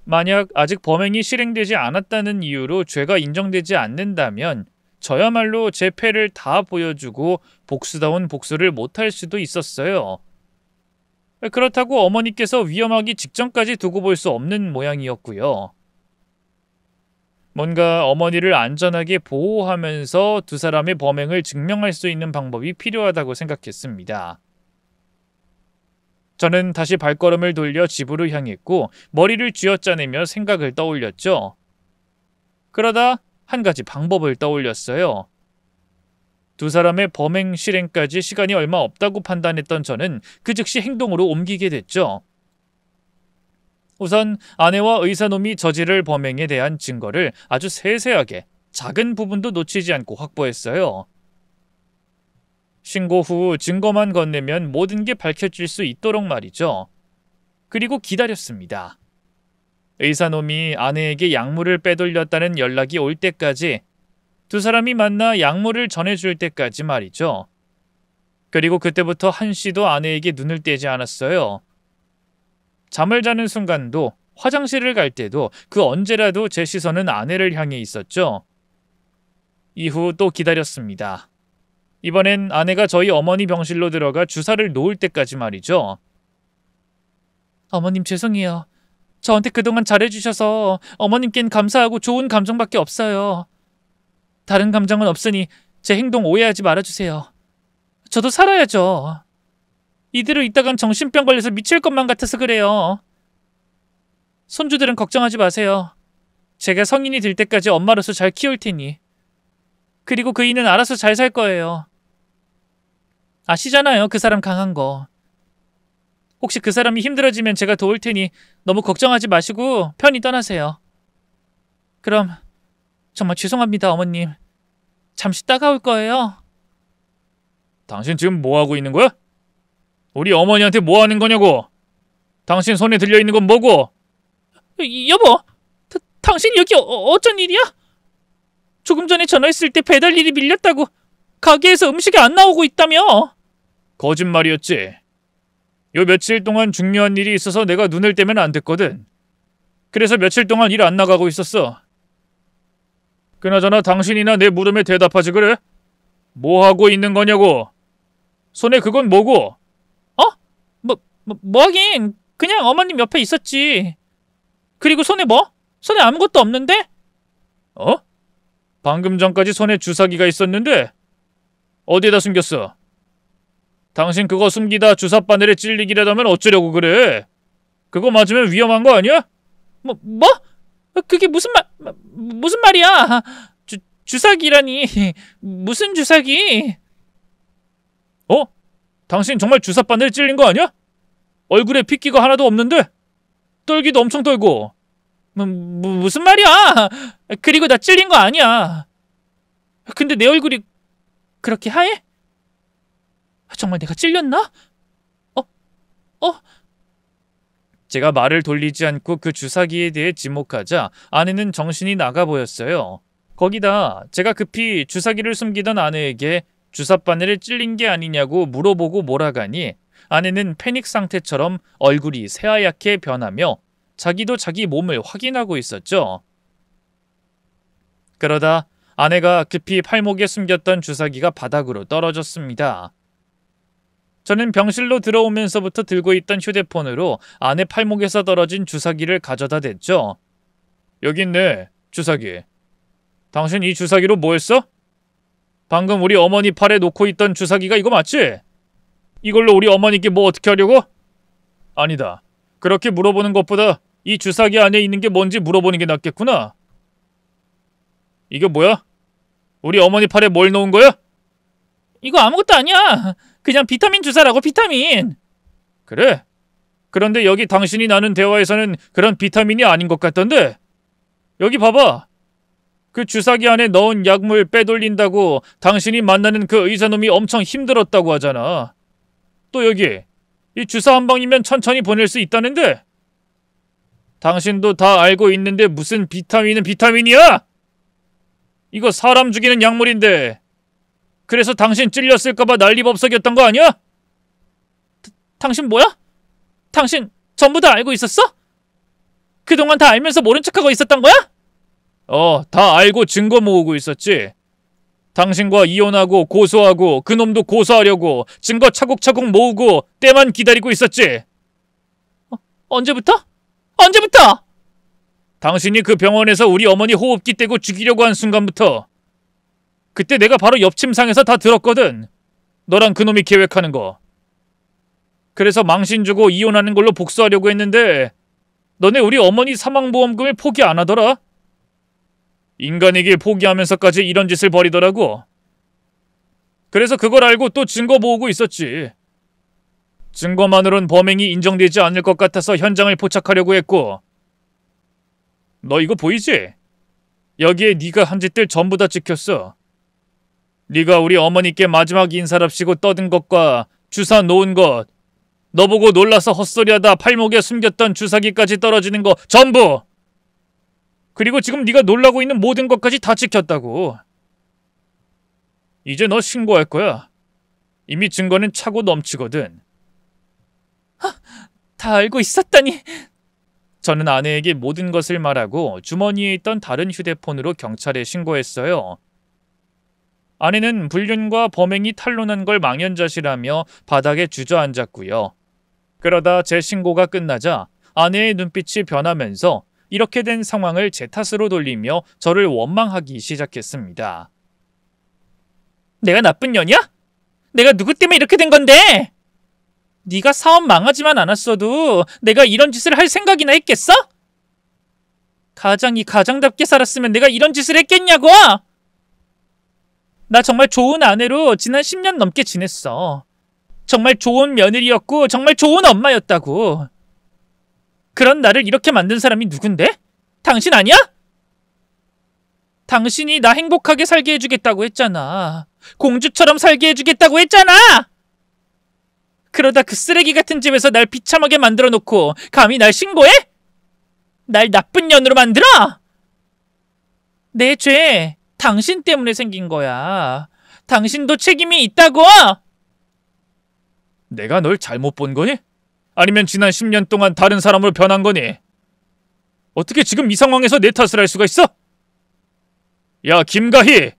만약 아직 범행이 실행되지 않았다는 이유로 죄가 인정되지 않는다면 저야말로 제 패를 다 보여주고 복수다운 복수를 못할 수도 있었어요. 그렇다고 어머니께서 위험하기 직전까지 두고 볼 수 없는 모양이었고요. 뭔가 어머니를 안전하게 보호하면서 두 사람의 범행을 증명할 수 있는 방법이 필요하다고 생각했습니다. 저는 다시 발걸음을 돌려 집으로 향했고 머리를 쥐어짜내며 생각을 떠올렸죠. 그러다 한 가지 방법을 떠올렸어요. 두 사람의 범행 실행까지 시간이 얼마 없다고 판단했던 저는 그 즉시 행동으로 옮기게 됐죠. 우선 아내와 의사놈이 저지를 범행에 대한 증거를 아주 세세하게 작은 부분도 놓치지 않고 확보했어요. 신고 후 증거만 건네면 모든 게 밝혀질 수 있도록 말이죠. 그리고 기다렸습니다. 의사놈이 아내에게 약물을 빼돌렸다는 연락이 올 때까지 두 사람이 만나 약물을 전해줄 때까지 말이죠. 그리고 그때부터 한시도 아내에게 눈을 떼지 않았어요. 잠을 자는 순간도 화장실을 갈 때도 그 언제라도 제 시선은 아내를 향해 있었죠. 이후 또 기다렸습니다. 이번엔 아내가 저희 어머니 병실로 들어가 주사를 놓을 때까지 말이죠. 어머님 죄송해요. 저한테 그동안 잘해주셔서 어머님께는 감사하고 좋은 감정밖에 없어요. 다른 감정은 없으니 제 행동 오해하지 말아주세요. 저도 살아야죠. 이대로 있다간 정신병 걸려서 미칠 것만 같아서 그래요. 손주들은 걱정하지 마세요. 제가 성인이 될 때까지 엄마로서 잘 키울 테니. 그리고 그이는 알아서 잘 살 거예요. 아시잖아요, 그 사람 강한 거. 혹시 그 사람이 힘들어지면 제가 도울 테니 너무 걱정하지 마시고 편히 떠나세요. 그럼 정말 죄송합니다, 어머님. 잠시 따가울 거예요. 당신 지금 뭐하고 있는 거야? 우리 어머니한테 뭐하는 거냐고? 당신 손에 들려있는 건 뭐고? 여보, 당신 여기 어쩐 일이야? 조금 전에 전화했을 때 배달 일이 밀렸다고 가게에서 음식이 안 나오고 있다며? 거짓말이었지. 요 며칠 동안 중요한 일이 있어서 내가 눈을 떼면 안 됐거든. 그래서 며칠 동안 일 안 나가고 있었어. 그나저나 당신이나 내 물음에 대답하지 그래? 뭐 하고 있는 거냐고? 손에 그건 뭐고? 뭐 하긴 그냥 어머님 옆에 있었지. 그리고 손에 뭐? 손에 아무것도 없는데? 방금 전까지 손에 주사기가 있었는데 어디에다 숨겼어? 당신 그거 숨기다 주사 바늘에 찔리기라도 하면 어쩌려고 그래? 그거 맞으면 위험한 거 아니야? 뭐? 그게 무슨 말이야? 주사기라니. 무슨 주사기? 당신 정말 주사 바늘에 찔린 거 아니야? 얼굴에 핏기가 하나도 없는데? 떨기도 엄청 떨고. 무슨 말이야? 그리고 나 찔린 거 아니야. 근데 내 얼굴이 그렇게 하얘? 정말 내가 찔렸나? 제가 말을 돌리지 않고 그 주사기에 대해 지목하자 아내는 정신이 나가 보였어요. 거기다 제가 급히 주사기를 숨기던 아내에게 주사바늘에 찔린 게 아니냐고 물어보고 몰아가니 아내는 패닉 상태처럼 얼굴이 새하얗게 변하며 자기도 자기 몸을 확인하고 있었죠. 그러다 아내가 급히 팔목에 숨겼던 주사기가 바닥으로 떨어졌습니다. 저는 병실로 들어오면서부터 들고 있던 휴대폰으로 아내 팔목에서 떨어진 주사기를 가져다 댔죠. 여기 있네, 주사기. 당신 이 주사기로 뭐 했어? 방금 우리 어머니 팔에 놓고 있던 주사기가 이거 맞지? 이걸로 우리 어머니께 뭐 어떻게 하려고? 아니다. 그렇게 물어보는 것보다 이 주사기 안에 있는 게 뭔지 물어보는 게 낫겠구나. 이게 뭐야? 우리 어머니 팔에 뭘 넣은 거야? 이거 아무것도 아니야. 그냥 비타민 주사라고, 비타민. 그래? 그런데 여기 당신이 나눈 대화에서는 그런 비타민이 아닌 것 같던데? 여기 봐봐. 그 주사기 안에 넣은 약물 빼돌린다고 당신이 만나는 그 의사놈이 엄청 힘들었다고 하잖아. 또 여기 이 주사 한 방이면 천천히 보낼 수 있다는데? 당신도 다 알고 있는데 무슨 비타민은 비타민이야? 이거 사람 죽이는 약물인데 그래서 당신 찔렸을까봐 난리법석이었던 거 아니야? 당신 뭐야? 당신 전부 다 알고 있었어? 그동안 다 알면서 모른 척하고 있었던 거야? 다 알고 증거 모으고 있었지. 당신과 이혼하고 고소하고 그놈도 고소하려고 증거 차곡차곡 모으고 때만 기다리고 있었지. 언제부터? 언제부터? 당신이 그 병원에서 우리 어머니 호흡기 떼고 죽이려고 한 순간부터. 그때 내가 바로 옆침상에서 다 들었거든. 너랑 그놈이 계획하는 거. 그래서 망신 주고 이혼하는 걸로 복수하려고 했는데 너네 우리 어머니 사망보험금을 포기 안 하더라. 인간이길 포기하면서까지 이런 짓을 벌이더라고. 그래서 그걸 알고 또 증거 모으고 있었지. 증거만으론 범행이 인정되지 않을 것 같아서 현장을 포착하려고 했고. 너 이거 보이지? 여기에 네가 한 짓들 전부 다 찍혔어. 네가 우리 어머니께 마지막 인사랍시고 떠든 것과 주사 놓은 것, 너보고 놀라서 헛소리하다 팔목에 숨겼던 주사기까지 떨어지는 거 전부! 그리고 지금 네가 놀라고 있는 모든 것까지 다 찍혔다고. 이제 너 신고할 거야. 이미 증거는 차고 넘치거든. 다 알고 있었다니. 저는 아내에게 모든 것을 말하고 주머니에 있던 다른 휴대폰으로 경찰에 신고했어요. 아내는 불륜과 범행이 탄로난 걸 망연자실하며 바닥에 주저앉았고요. 그러다 제 신고가 끝나자 아내의 눈빛이 변하면서 이렇게 된 상황을 제 탓으로 돌리며 저를 원망하기 시작했습니다. 내가 나쁜 년이야? 내가 누구 때문에 이렇게 된 건데? 네가 사업 망하지만 않았어도 내가 이런 짓을 할 생각이나 했겠어? 가장이 가장답게 살았으면 내가 이런 짓을 했겠냐고! 나 정말 좋은 아내로 지난 10년 넘게 지냈어. 정말 좋은 며느리였고 정말 좋은 엄마였다고. 그런 나를 이렇게 만든 사람이 누군데? 당신 아니야? 당신이 나 행복하게 살게 해주겠다고 했잖아. 공주처럼 살게 해주겠다고 했잖아! 그러다 그 쓰레기 같은 집에서 날 비참하게 만들어 놓고 감히 날 신고해? 날 나쁜 년으로 만들어? 내 죄 당신 때문에 생긴 거야. 당신도 책임이 있다고! 내가 널 잘못 본 거니? 아니면 지난 10년 동안 다른 사람으로 변한 거니? 어떻게 지금 이 상황에서 내 탓을 할 수가 있어? 야, 김가희!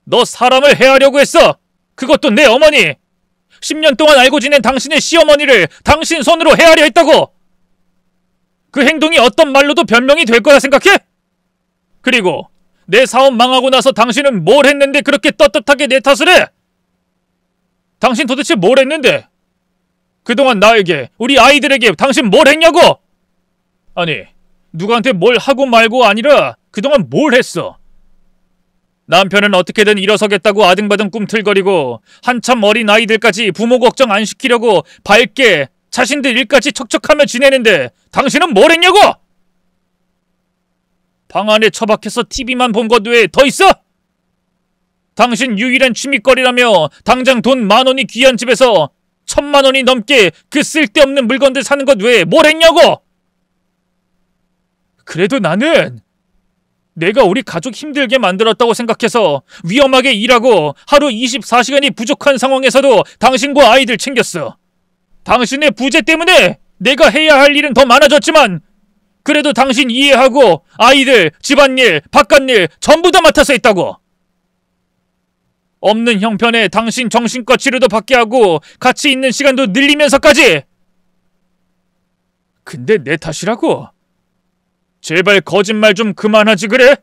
너 사람을 해하려고 했어! 그것도 내 어머니! 10년 동안 알고 지낸 당신의 시어머니를 당신 손으로 해하려 했다고! 그 행동이 어떤 말로도 변명이 될 거라 생각해? 그리고 내 사업 망하고 나서 당신은 뭘 했는데 그렇게 떳떳하게 내 탓을 해? 당신 도대체 뭘 했는데? 그동안 나에게, 우리 아이들에게 당신 뭘 했냐고? 아니, 누구한테 뭘 하고 말고 아니라 그동안 뭘 했어? 남편은 어떻게든 일어서겠다고 아등바등 꿈틀거리고 한참 어린 아이들까지 부모 걱정 안 시키려고 밝게 자신들 일까지 척척하며 지내는데 당신은 뭘 했냐고? 방 안에 처박혀서 TV만 본 것 외에 더 있어? 당신 유일한 취미거리라며 당장 돈 10,000원이 귀한 집에서 1,000,000원이 넘게 그 쓸데없는 물건들 사는 것 외에 뭘 했냐고? 그래도 나는 내가 우리 가족 힘들게 만들었다고 생각해서 위험하게 일하고 하루 24시간이 부족한 상황에서도 당신과 아이들 챙겼어. 당신의 부재 때문에 내가 해야 할 일은 더 많아졌지만 그래도 당신 이해하고 아이들, 집안일, 바깥일 전부 다 맡아서 했다고. 없는 형편에 당신 정신과 치료도 받게 하고 같이 있는 시간도 늘리면서까지. 근데 내 탓이라고? 제발 거짓말 좀 그만하지 그래?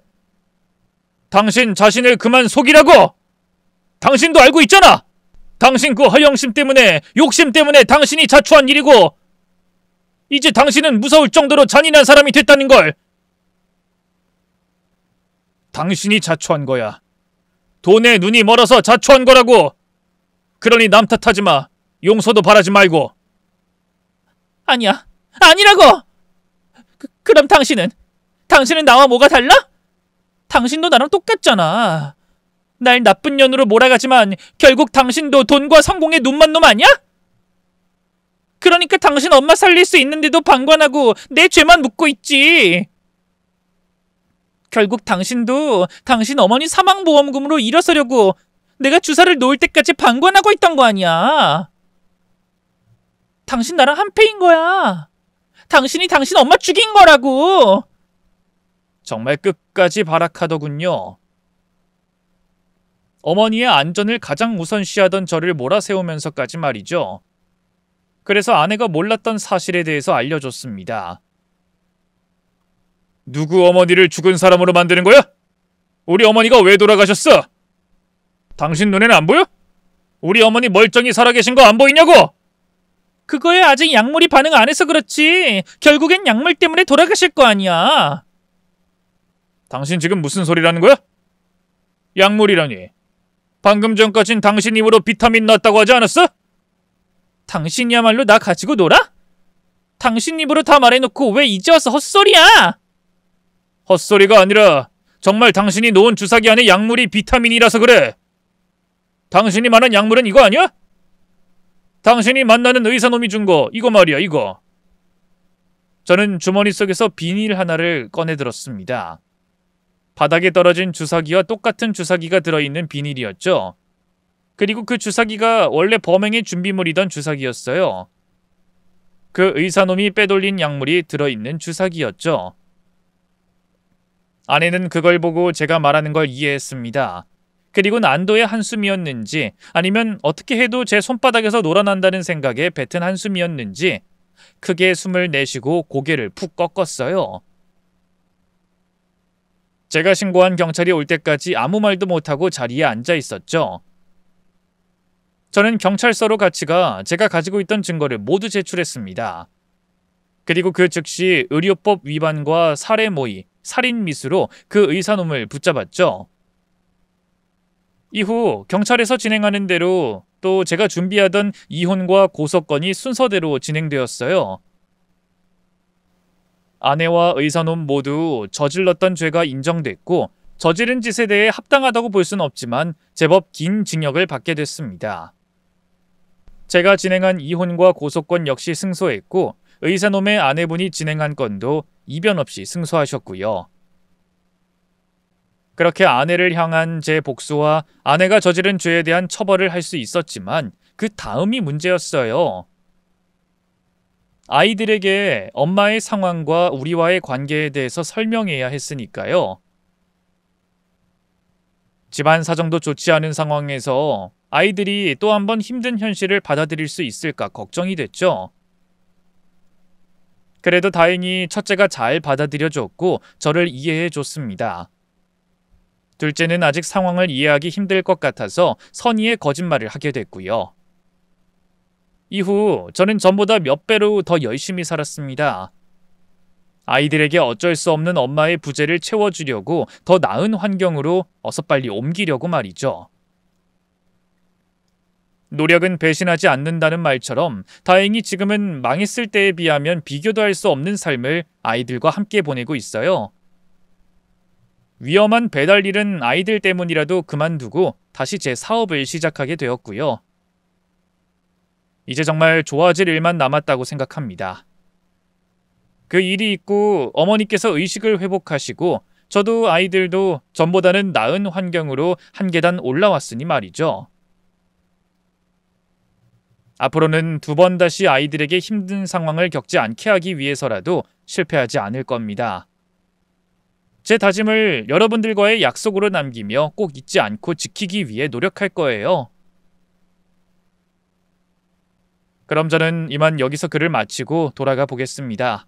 당신 자신을 그만 속이라고! 당신도 알고 있잖아! 당신 그 허영심 때문에, 욕심 때문에 당신이 자초한 일이고 이제 당신은 무서울 정도로 잔인한 사람이 됐다는 걸. 당신이 자초한 거야. 돈에 눈이 멀어서 자초한 거라고. 그러니 남 탓하지 마. 용서도 바라지 말고. 아니야. 아니라고! 그럼 당신은 나와 뭐가 달라? 당신도 나랑 똑같잖아. 날 나쁜 년으로 몰아가지만 결국 당신도 돈과 성공에 눈먼 놈 아니야? 그러니까 당신 엄마 살릴 수 있는데도 방관하고 내 죄만 묻고 있지. 결국 당신도 당신 어머니 사망보험금으로 일어서려고 내가 주사를 놓을 때까지 방관하고 있던 거 아니야. 당신 나랑 한패인 거야. 당신이 당신 엄마 죽인 거라고. 정말 끝까지 발악하더군요. 어머니의 안전을 가장 우선시하던 저를 몰아세우면서까지 말이죠. 그래서 아내가 몰랐던 사실에 대해서 알려줬습니다. 누구 어머니를 죽은 사람으로 만드는 거야? 우리 어머니가 왜 돌아가셨어? 당신 눈에는 안 보여? 우리 어머니 멀쩡히 살아계신 거 안 보이냐고? 그거에 아직 약물이 반응 안 해서 그렇지. 결국엔 약물 때문에 돌아가실 거 아니야. 당신 지금 무슨 소리라는 거야? 약물이라니. 방금 전까진 당신 입으로 비타민 넣었다고 하지 않았어? 당신이야말로 나 가지고 놀아? 당신 입으로 다 말해놓고 왜 이제 와서 헛소리야? 헛소리가 아니라 정말 당신이 놓은 주사기 안에 약물이 비타민이라서 그래. 당신이 말한 약물은 이거 아니야? 당신이 만나는 의사놈이 준 거 이거 말이야 이거. 저는 주머니 속에서 비닐 하나를 꺼내들었습니다. 바닥에 떨어진 주사기와 똑같은 주사기가 들어있는 비닐이었죠. 그리고 그 주사기가 원래 범행의 준비물이던 주사기였어요. 그 의사놈이 빼돌린 약물이 들어있는 주사기였죠. 아내는 그걸 보고 제가 말하는 걸 이해했습니다. 그리고 난도의 한숨이었는지 아니면 어떻게 해도 제 손바닥에서 놀아난다는 생각에 뱉은 한숨이었는지 크게 숨을 내쉬고 고개를 푹 꺾었어요. 제가 신고한 경찰이 올 때까지 아무 말도 못하고 자리에 앉아 있었죠. 저는 경찰서로 같이 가 제가 가지고 있던 증거를 모두 제출했습니다. 그리고 그 즉시 의료법 위반과 살해 모의, 살인 미수로 그 의사놈을 붙잡았죠. 이후 경찰에서 진행하는 대로 또 제가 준비하던 이혼과 고소건이 순서대로 진행되었어요. 아내와 의사놈 모두 저질렀던 죄가 인정됐고 저지른 짓에 대해 합당하다고 볼 수는 없지만 제법 긴 징역을 받게 됐습니다. 제가 진행한 이혼과 고소건 역시 승소했고 의사놈의 아내분이 진행한 건도 이변 없이 승소하셨고요. 그렇게 아내를 향한 제 복수와 아내가 저지른 죄에 대한 처벌을 할 수 있었지만 그 다음이 문제였어요. 아이들에게 엄마의 상황과 우리와의 관계에 대해서 설명해야 했으니까요. 집안 사정도 좋지 않은 상황에서 아이들이 또 한 번 힘든 현실을 받아들일 수 있을까 걱정이 됐죠. 그래도 다행히 첫째가 잘 받아들여줬고 저를 이해해줬습니다. 둘째는 아직 상황을 이해하기 힘들 것 같아서 선의의 거짓말을 하게 됐고요. 이후 저는 전보다 몇 배로 더 열심히 살았습니다. 아이들에게 어쩔 수 없는 엄마의 부재를 채워주려고 더 나은 환경으로 어서 빨리 옮기려고 말이죠. 노력은 배신하지 않는다는 말처럼 다행히 지금은 망했을 때에 비하면 비교도 할 수 없는 삶을 아이들과 함께 보내고 있어요. 위험한 배달 일은 아이들 때문이라도 그만두고 다시 제 사업을 시작하게 되었고요. 이제 정말 좋아질 일만 남았다고 생각합니다. 그 일이 있고 어머니께서 의식을 회복하시고 저도 아이들도 전보다는 나은 환경으로 한 계단 올라왔으니 말이죠. 앞으로는 두 번 다시 아이들에게 힘든 상황을 겪지 않게 하기 위해서라도 실패하지 않을 겁니다. 제 다짐을 여러분들과의 약속으로 남기며 꼭 잊지 않고 지키기 위해 노력할 거예요. 그럼 저는 이만 여기서 글을 마치고 돌아가 보겠습니다.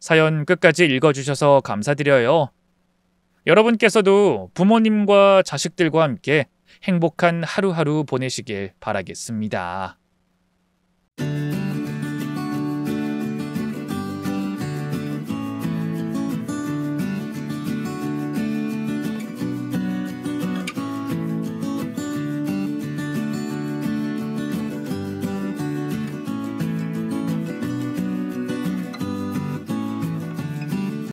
사연 끝까지 읽어주셔서 감사드려요. 여러분께서도 부모님과 자식들과 함께 행복한 하루하루 보내시길 바라겠습니다.